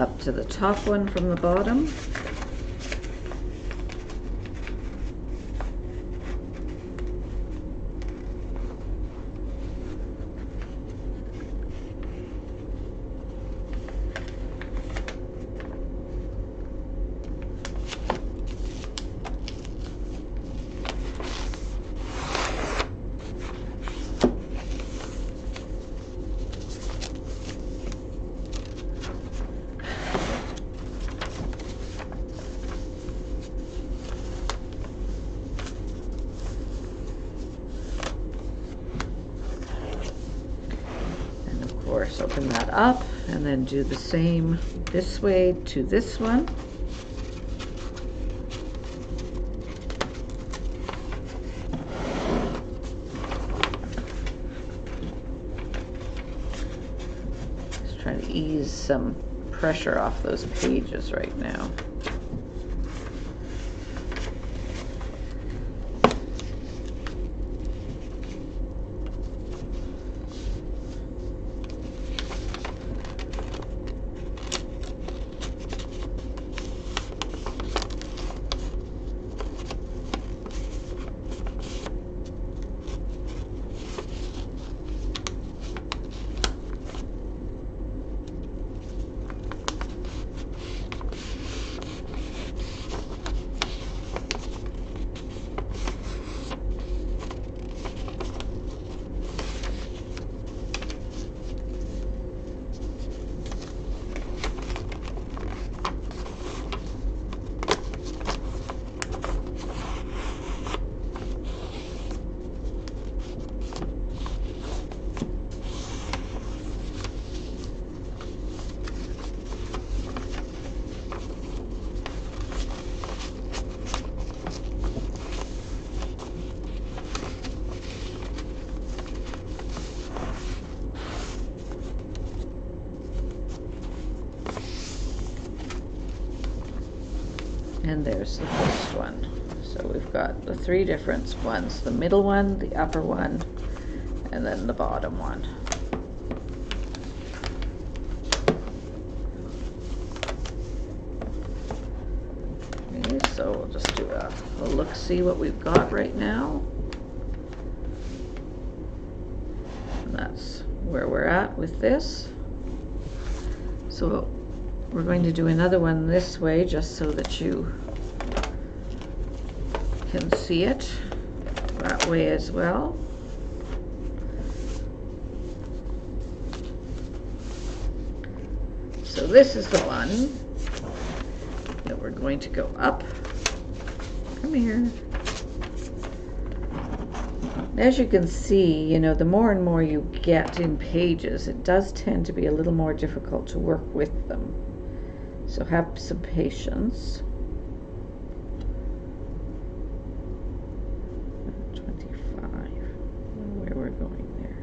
up to the top one from the bottom. Open that up and then do the same this way to this one. Just trying to ease some pressure off those pages right now. And there's the first one. So we've got the three different ones, the middle one, the upper one, and then the bottom one. Okay, so we'll just do a look, see what we've got right now. And that's where we're at with this. So we're going to do another one this way just so that you can see it that way as well. So this is the one that we're going to go up. Come here. As you can see, you know, the more and more you get in pages, it does tend to be a little more difficult to work with them. So have some patience. 25, where we're going there.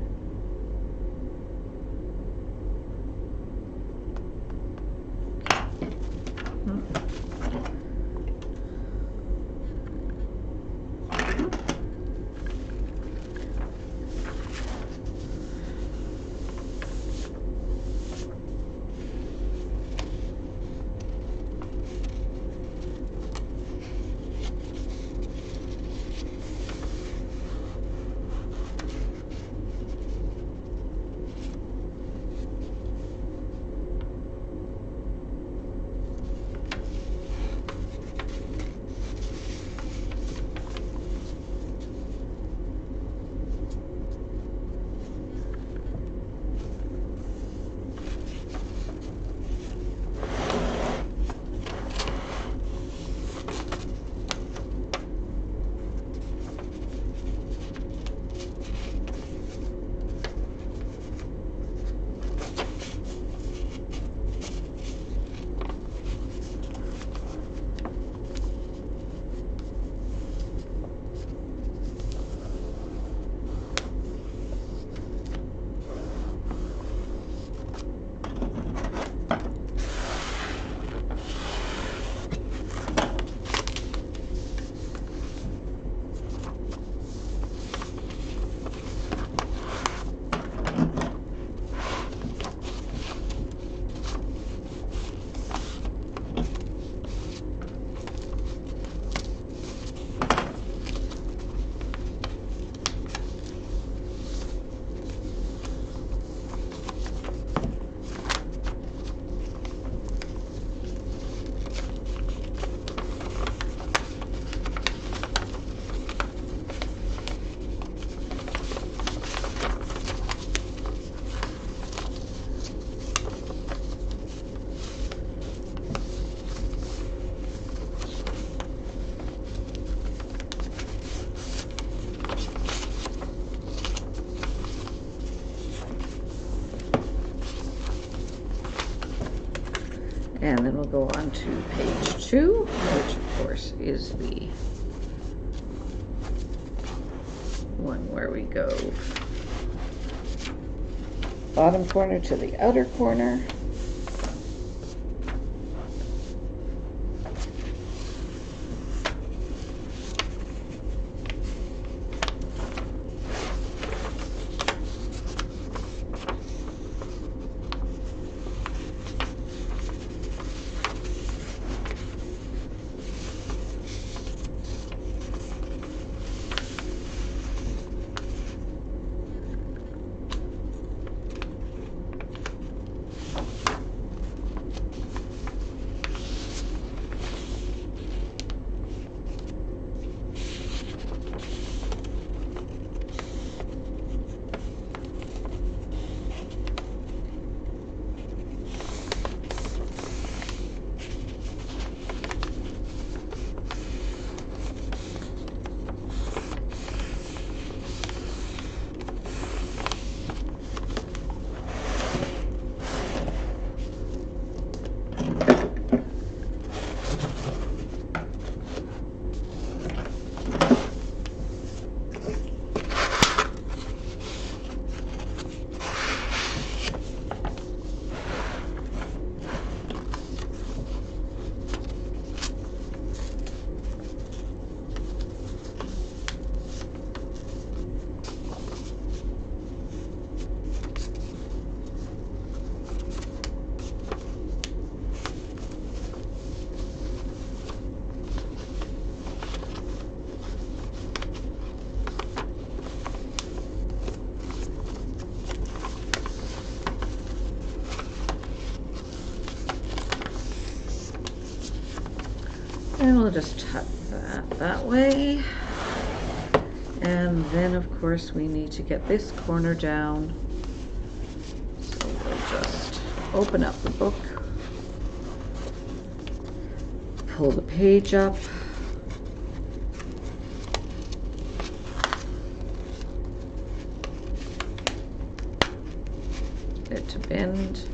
And then we'll go on to page 2, which of course is the one where we go bottom corner to the outer corner. And we'll just tuck that way. And then of course we need to get this corner down. So we'll just open up the book, pull the page up, it to bend,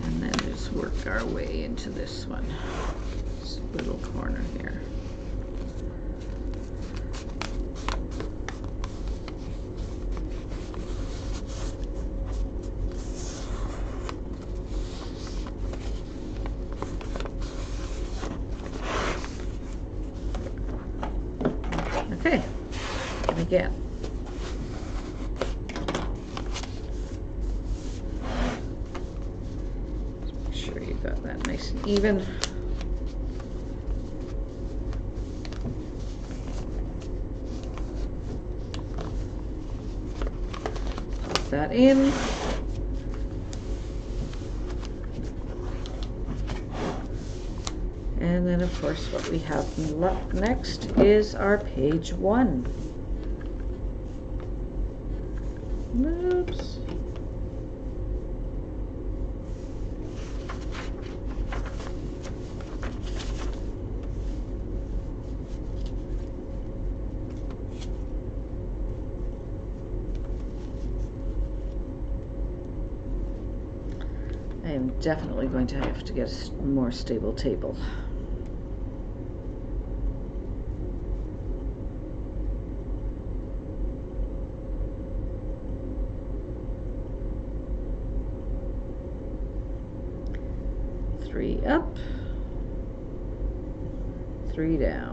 and then just work our way into this one. Little corner here. Okay, and again. Just make sure you got that nice and even. That in, and then of course what we have next is our page 1. Oops. I am definitely going to have to get a more stable table. Three up, 3 down.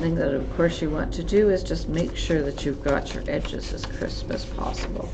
thing that of course you want to do is just make sure that you've got your edges as crisp as possible.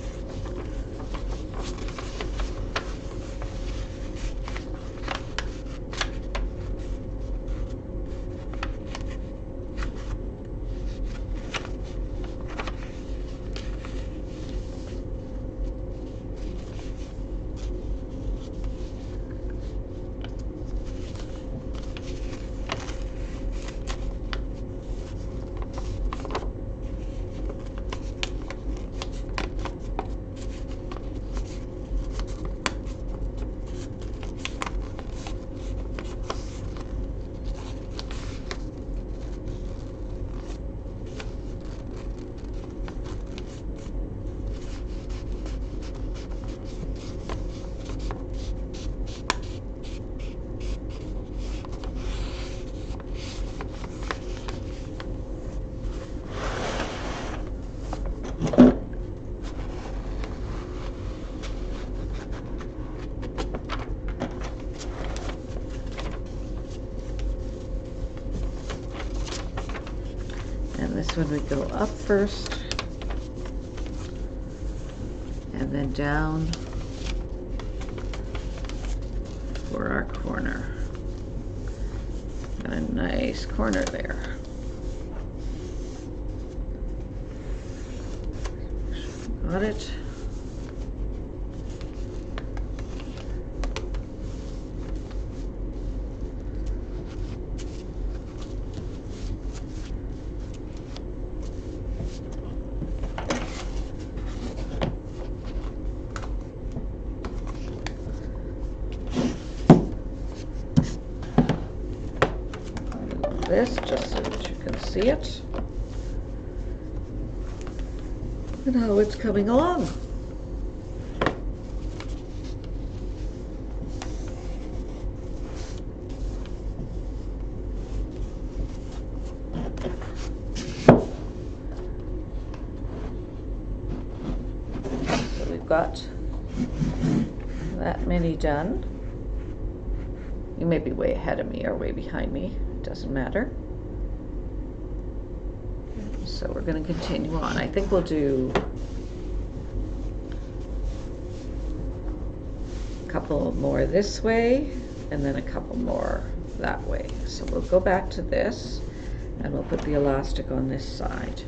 This one we go up first and then down for our corner. Got a nice corner there. Got it. This just so that you can see it and how it's coming along. So we've got that many done. You may be way ahead of me or way behind me. Doesn't matter. So we're going to continue on. I think we'll do a couple more this way and then a couple more that way. So we'll go back to this and we'll put the elastic on this side.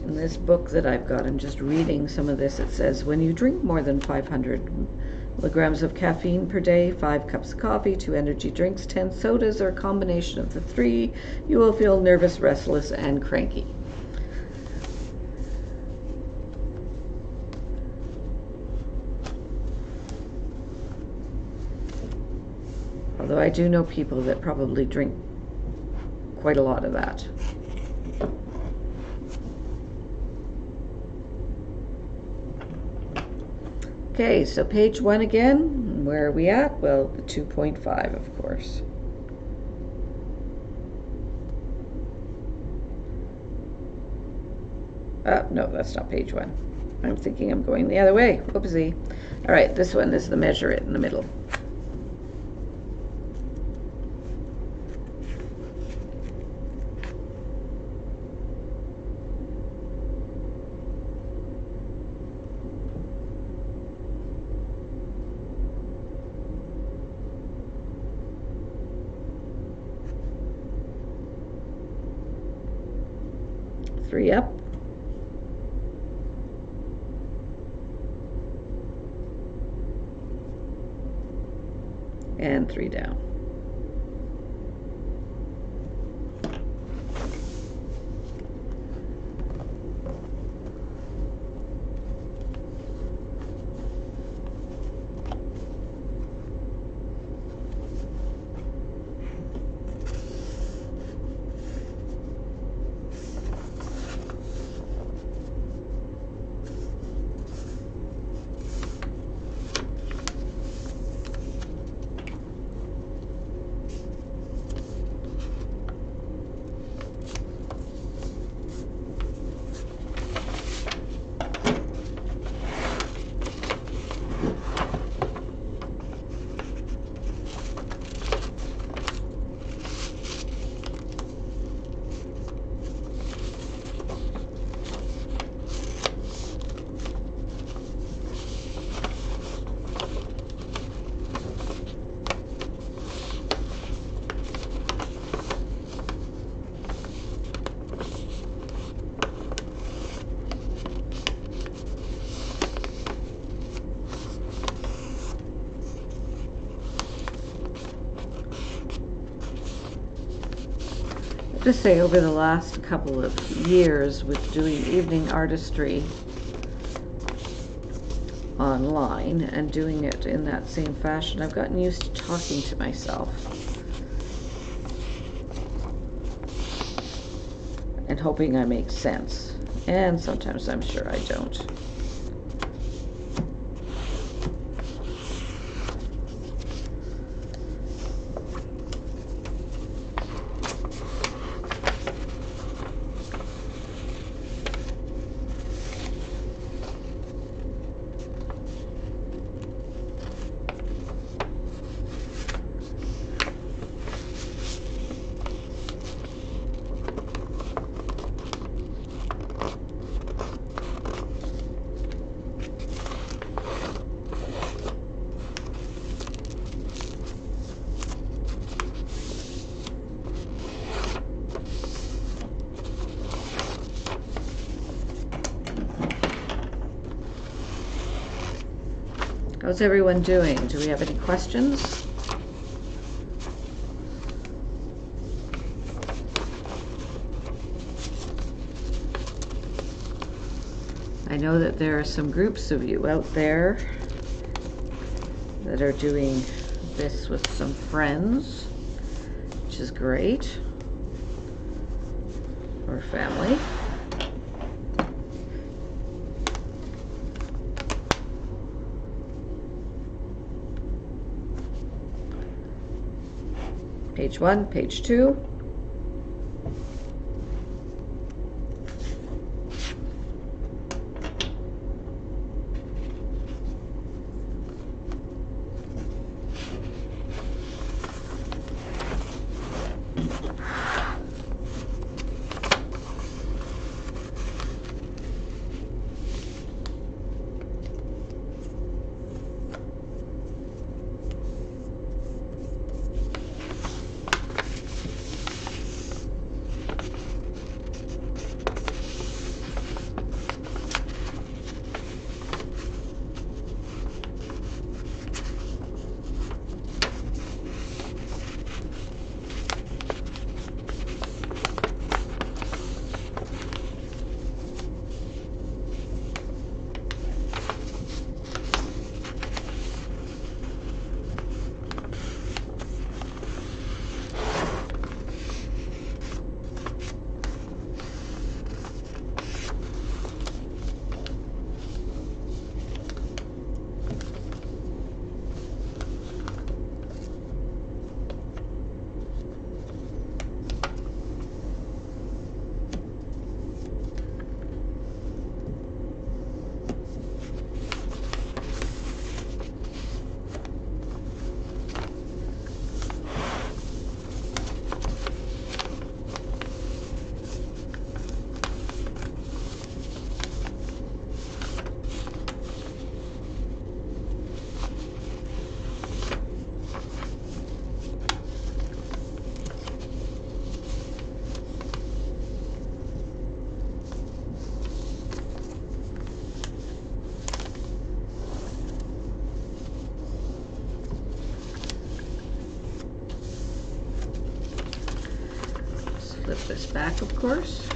In this book that I've got, I'm just reading some of this. It says, when you drink more than 500 milligrams of caffeine per day, 5 cups of coffee, 2 energy drinks, 10 sodas, or a combination of the 3, you will feel nervous, restless, and cranky. Although I do know people that probably drink quite a lot of that. Okay, so page 1 again. Where are we at? Well, the 2.5, of course. No, that's not page 1. I'm thinking I'm going the other way. Whoopsie. All right, this one is the measure it in the middle. Three up. And 3 down. to say over the last couple of years with doing evening artistry online and doing it in that same fashion, I've gotten used to talking to myself and hoping I make sense. And sometimes I'm sure I don't. How's everyone doing? Do we have any questions? I know that there are some groups of you out there that are doing this with some friends, which is great, or family. Page 1, page 2. Flip this back, of course.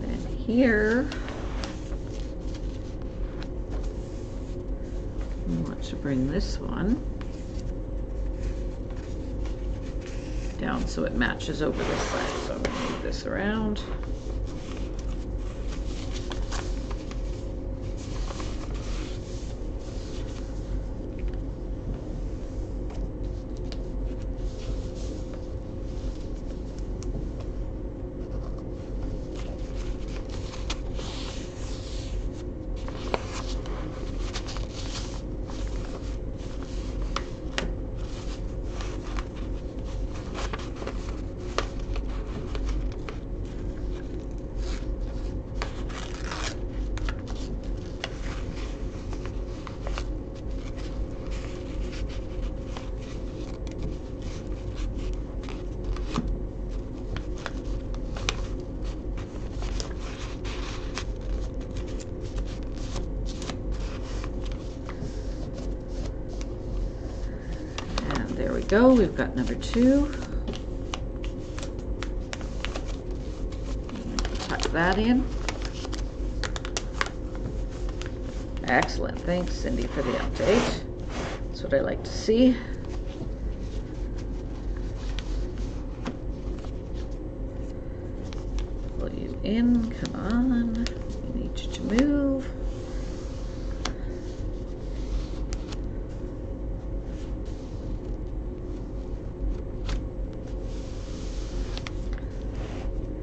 And here, we want to bring this one down so it matches over this side. So I'm going to move this around. we go. We've got number 2. Tuck that in. Excellent. Thanks, Cindy, for the update. That's what I like to see. Pull you in. Come on. We need you to move.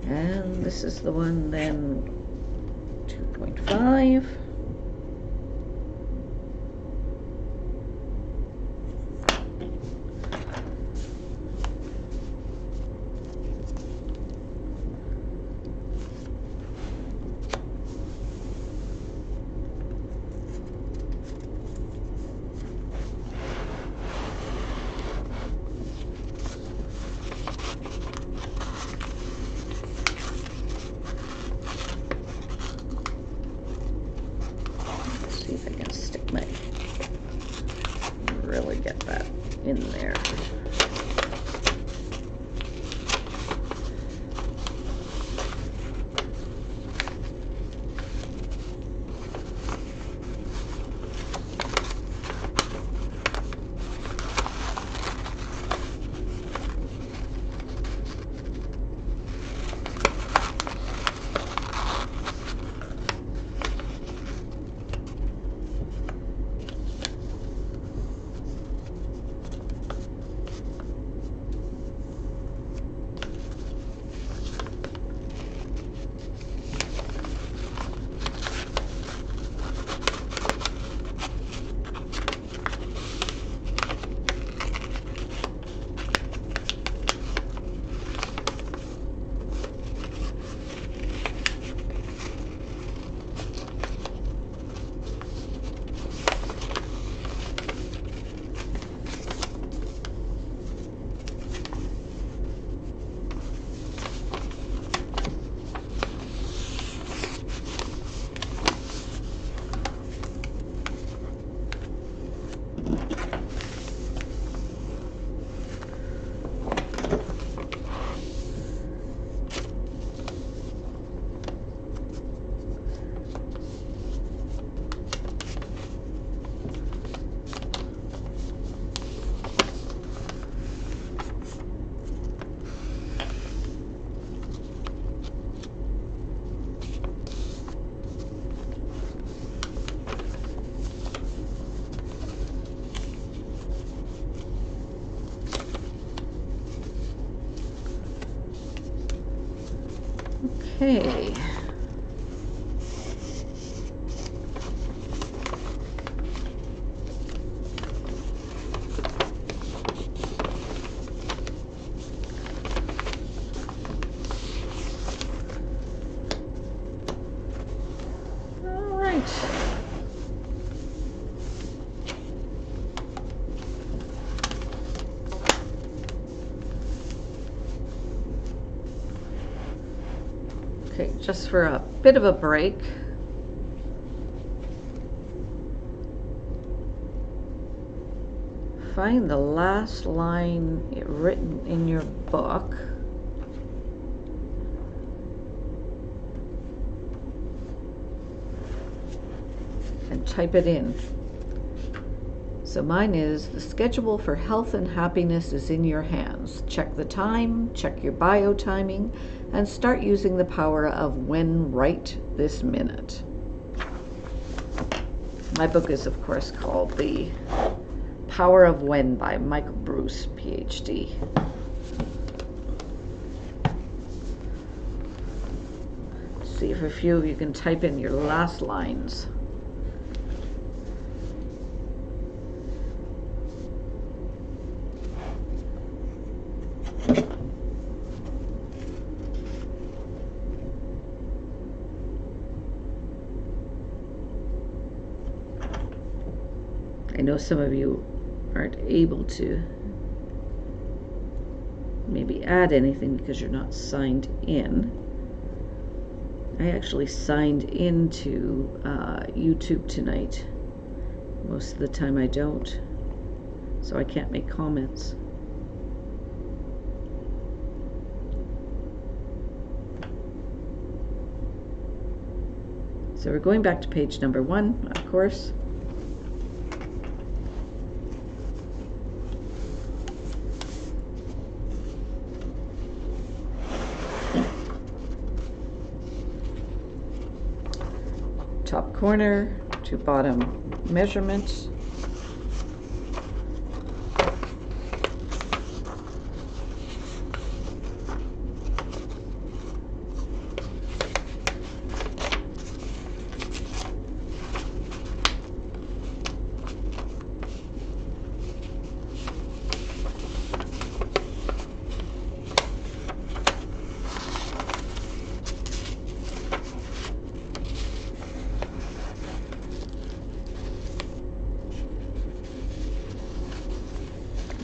And this is the one then, 2.5. See if I can stick my, really get that in there. Okay. All right. Okay, just for a bit of a break, find the last line written in your book and type it in. So mine is, the schedule for health and happiness is in your hands. Check the time, check your bio timing, and start using the power of when right this minute. My book is, of course, called The Power of When by Michael Bruce, PhD. See if a few of you can type in your last lines. I know some of you aren't able to maybe add anything because you're not signed in. I actually signed into YouTube tonight. Most of the time I don't. so I can't make comments. So we're going back to page number 1, of course. Top corner to bottom measurement.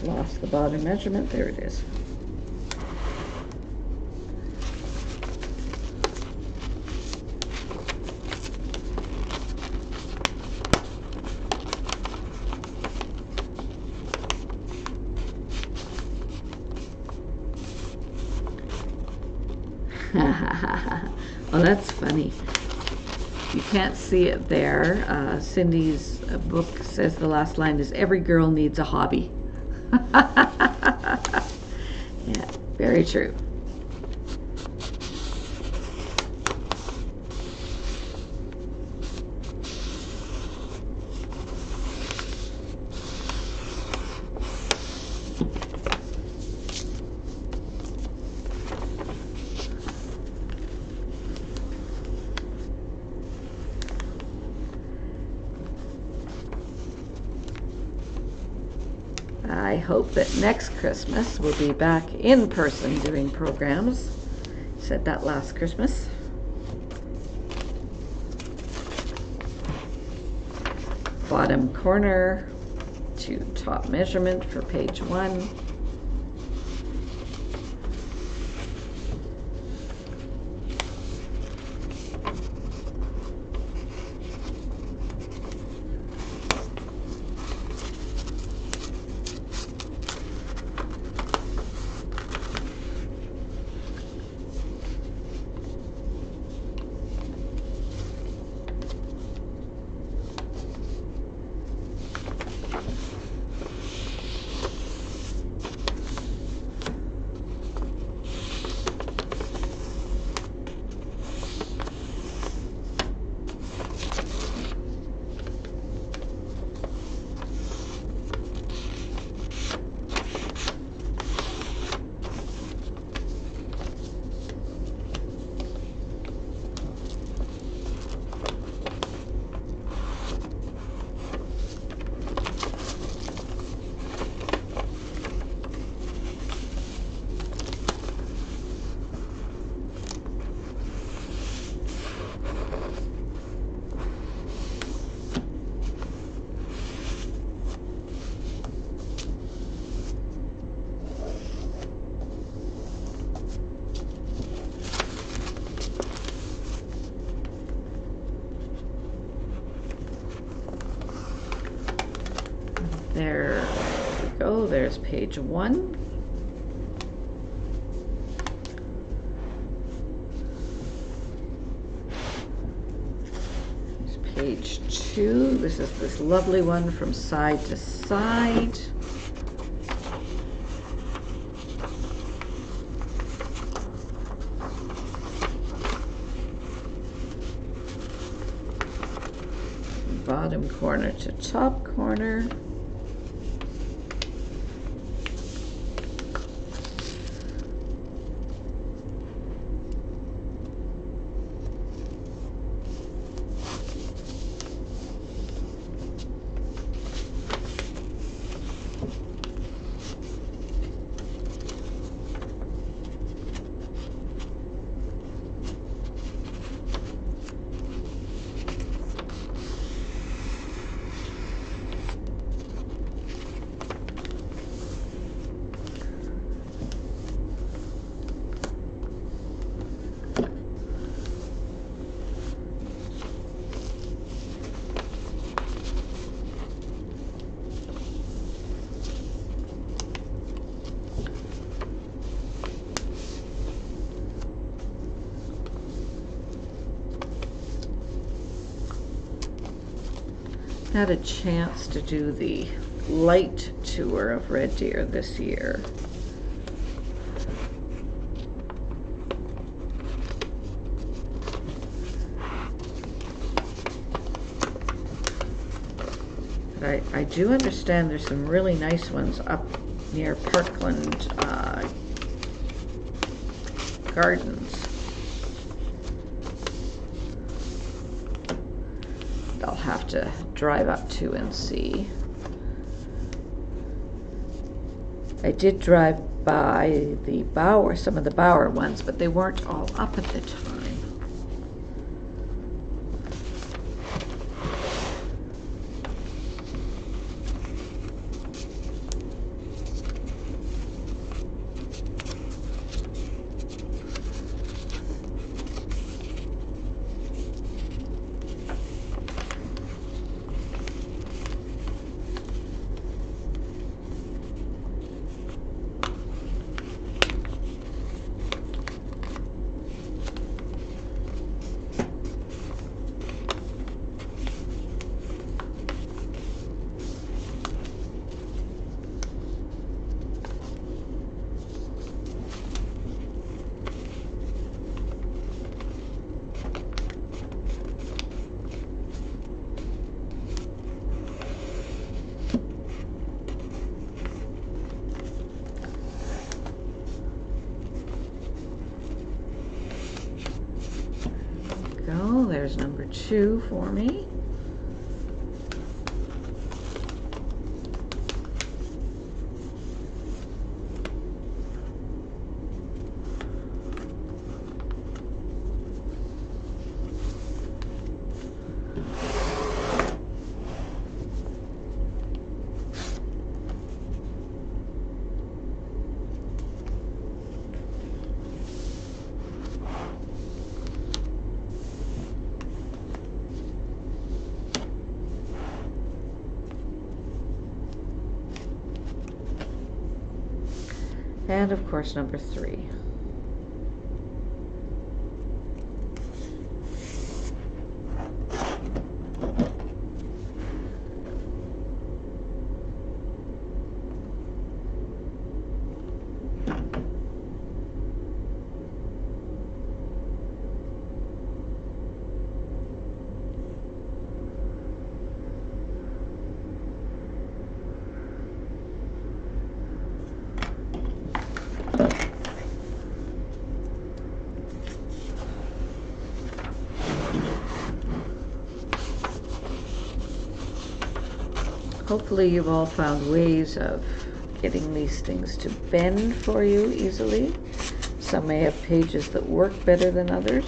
Lost the bottom measurement, there it is. Oh, that's funny. You can't see it there. Cindy's book says the last line is, "Every girl needs a hobby." Yeah, very true. I hope that next Christmas we'll be back in person doing programs. Said that last Christmas. Bottom corner to top measurement for page 1. There we go, there's page 1. There's page 2. This is this lovely one from side to side. Bottom corner to top corner. had a chance to do the light tour of Red Deer this year. But I do understand there's some really nice ones up near Parkland Gardens. I'll have to drive up to and see. I did drive by the Bauer, some of the Bauer ones, but they weren't all up at the time. There's number 2 for me. And of course number 3. Hopefully you've all found ways of getting these things to bend for you easily. Some may have pages that work better than others.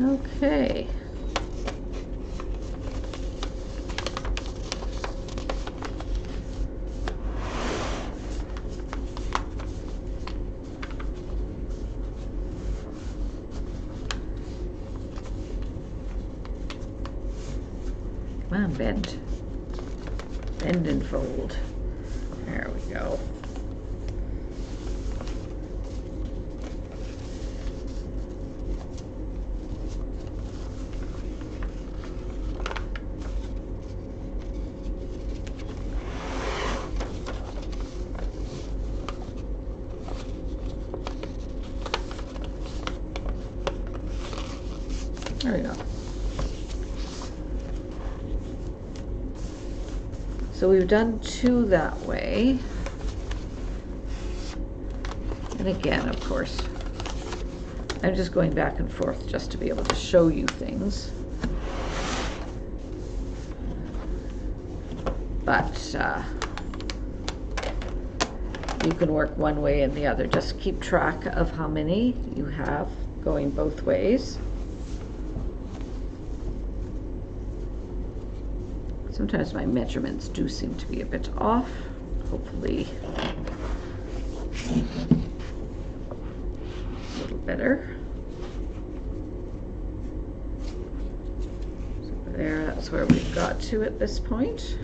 Okay. Come on, bend. Bend and fold. There we go. There we go. So we've done 2 that way. And again, of course, I'm just going back and forth just to be able to show you things. But you can work one way and the other. Just keep track of how many you have going both ways. Sometimes my measurements do seem to be a bit off. Hopefully a little better. So there, that's where we've got to at this point.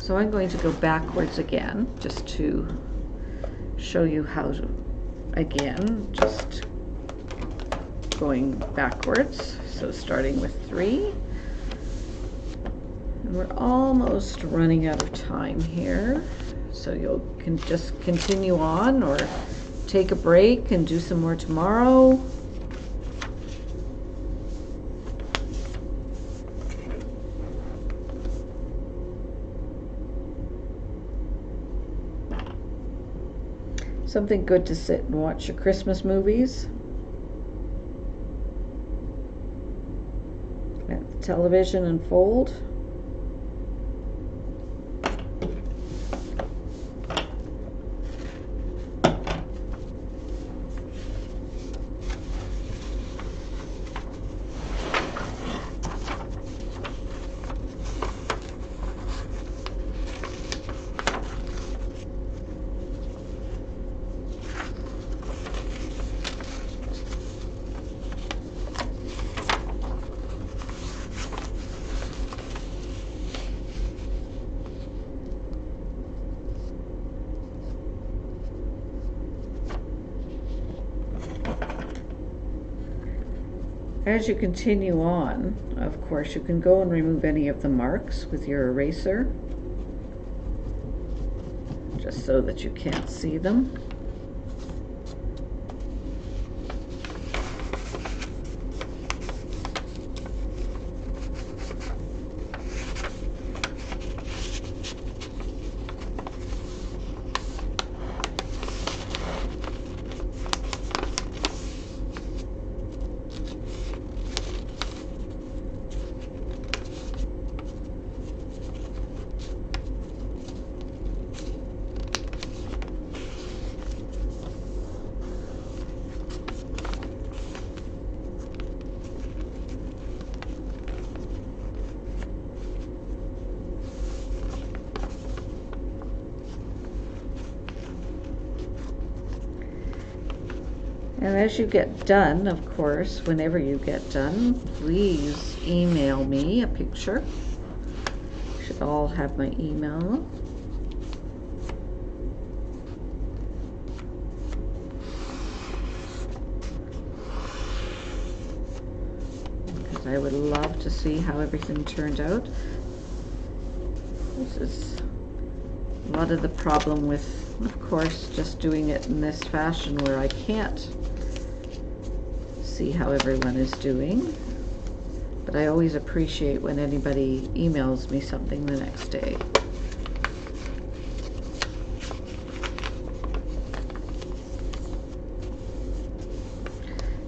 So I'm going to go backwards again, just to show you how to, again, just going backwards. So starting with 3. And we're almost running out of time here. So you can just continue on or take a break and do some more tomorrow. Something good to sit and watch your Christmas movies at the television and fold. As you continue on, of course, you can go and remove any of the marks with your eraser, just so that you can't see them. And as you get done, of course, whenever you get done, please email me a picture. You should all have my email. Because I would love to see how everything turned out. This is a lot of the problem with, of course, just doing it in this fashion where I can't see how everyone is doing, but I always appreciate when anybody emails me something the next day.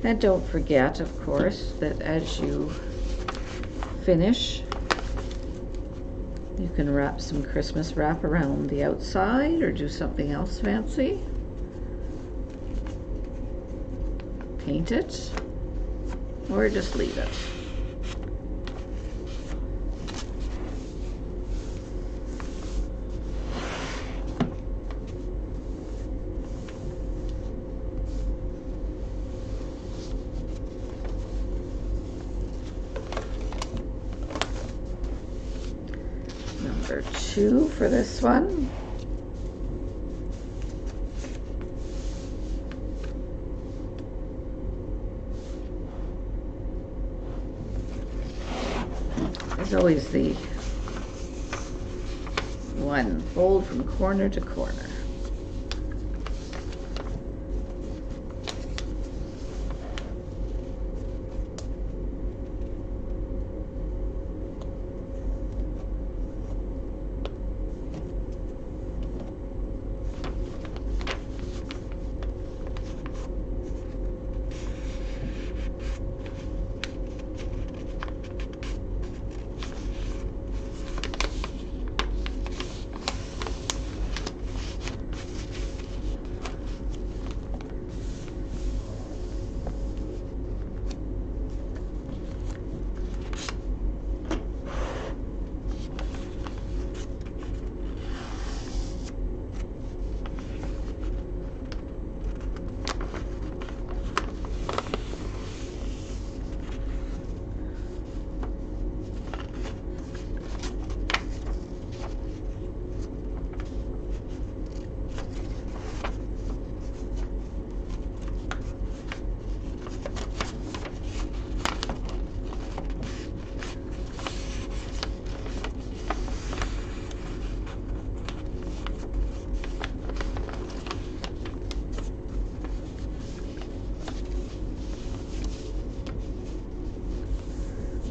And don't forget, of course, that as you finish, you can wrap some Christmas wrap around the outside or do something else fancy. Paint it, or just leave it. Number 2 for this one. There's always the one fold from corner to corner.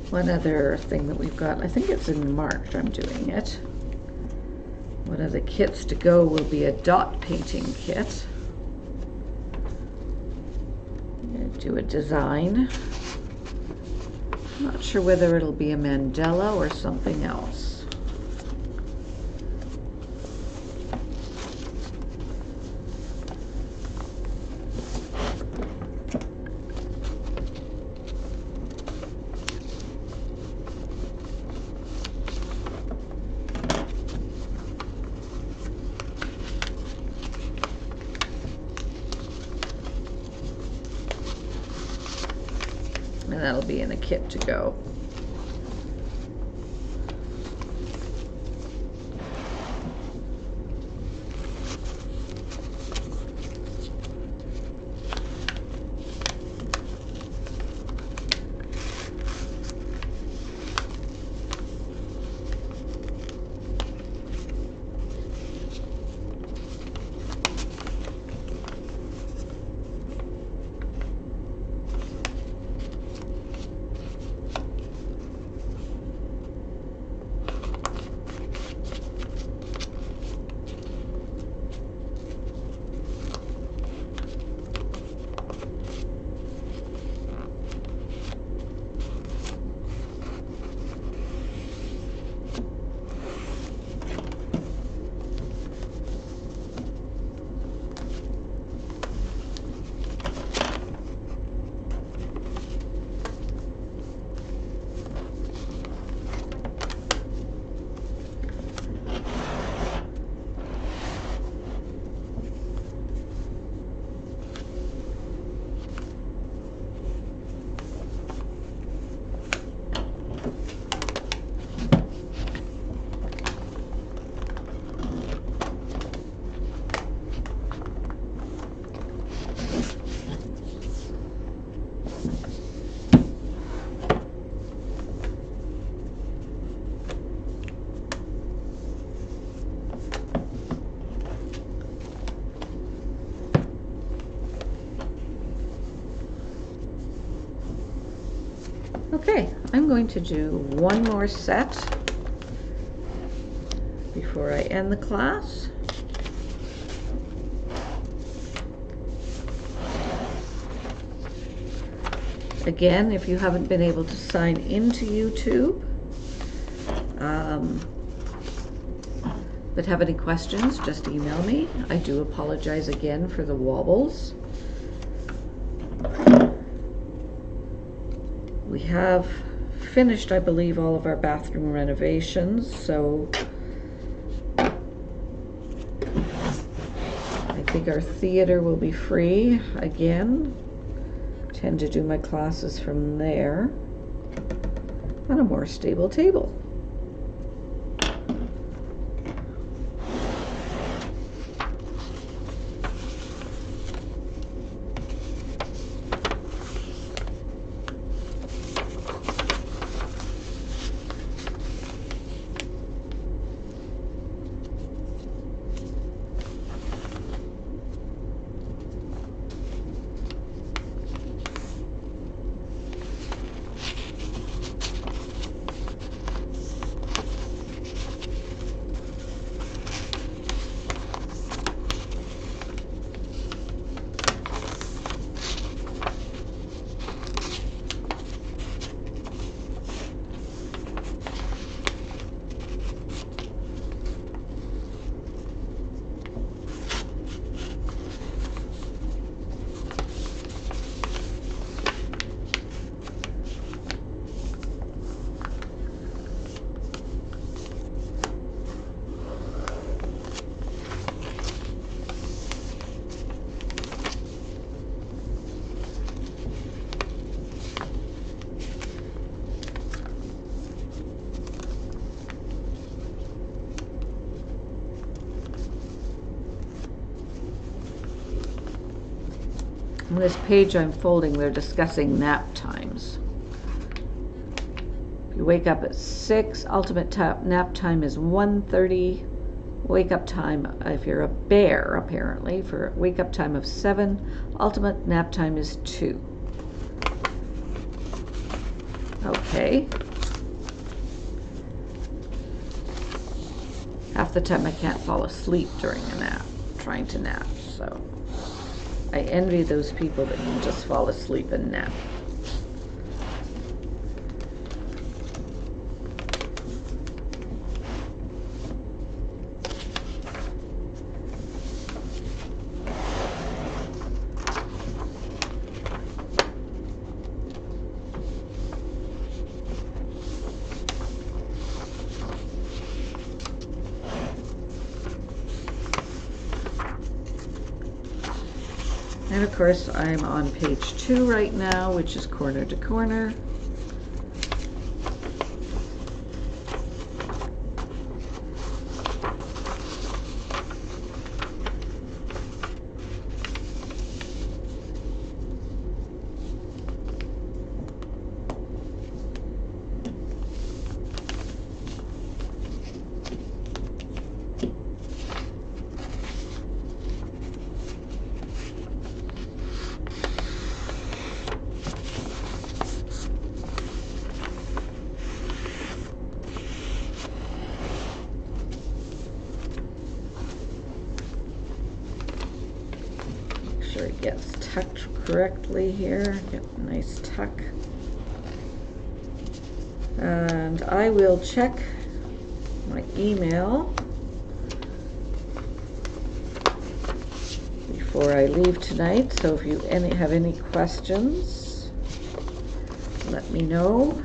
One other thing that we've got, I think it's in March I'm doing it. One of the kits to go will be a dot painting kit. I'm going to do a design. I'm not sure whether it'll be a mandala or something else. And that'll be in a kit to go. Okay, I'm going to do one more set before I end the class. Again, if you haven't been able to sign into YouTube, but have any questions, just email me. I do apologize again for the wobbles. We have finished, I believe, all of our bathroom renovations, so I think our theater will be free again. Tend to do my classes from there on a more stable table. On this page I'm folding, they're discussing nap times. If you wake up at 6, ultimate nap time is 1:30. Wake up time, if you're a bear apparently, for wake up time of 7, ultimate nap time is 2. Okay. Half the time I can't fall asleep during a nap, trying to nap, so I envy those people that can just fall asleep and nap. And of course, I'm on page 2 right now, which is corner to corner. Sure it gets tucked correctly here. Get a nice tuck. And I will check my email before I leave tonight. So if you have any questions, let me know.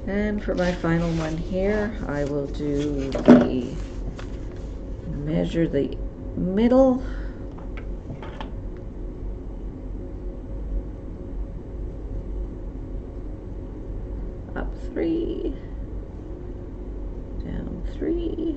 And for my final one here, I will do the measure the middle up 3 3.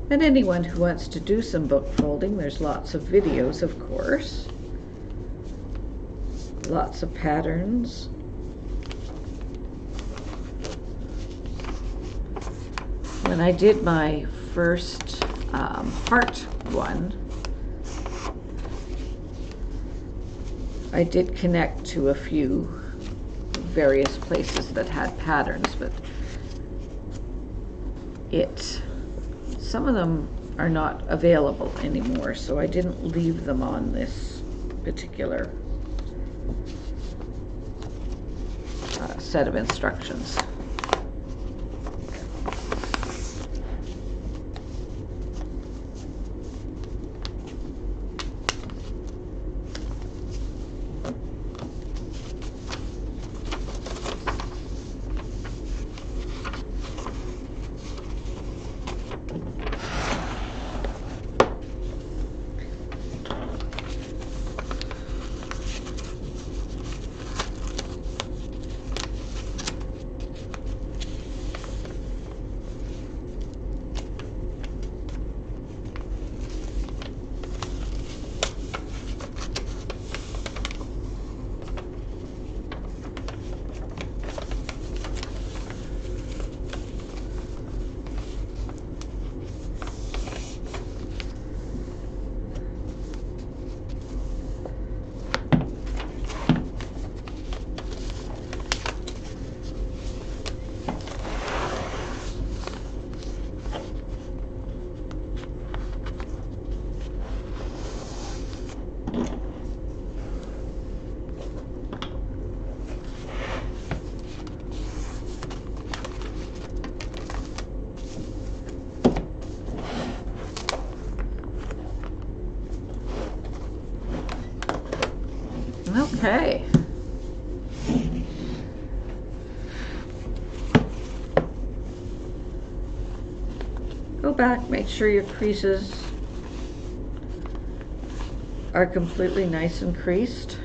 And anyone who wants to do some book folding, there's lots of videos, of course. Lots of patterns. When I did my first heart one, I did connect to a few various places that had patterns, but some of them are not available anymore, so I didn't leave them on this particular set of instructions. Okay. Go back, make sure your creases are completely nice and creased.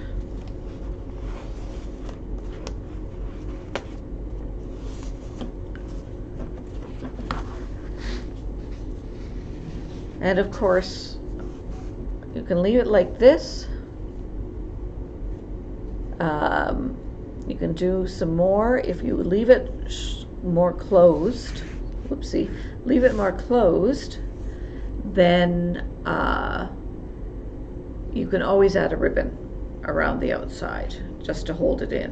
And of course, you can leave it like this. You can do some more if you leave it more closed. Whoopsie. Leave it more closed, then you can always add a ribbon around the outside just to hold it in.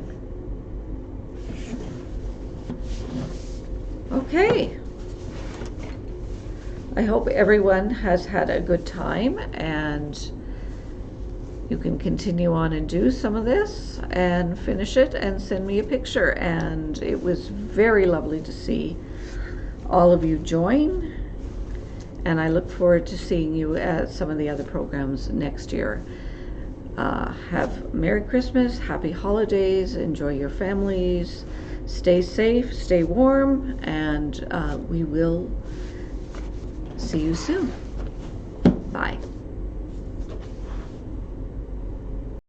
Okay. I hope everyone has had a good time, and you can continue on and do some of this and finish it and send me a picture. And it was very lovely to see all of you join, and I look forward to seeing you at some of the other programs next year. Have Merry Christmas, Happy Holidays, enjoy your families, stay safe, stay warm, and we will see you soon. Bye.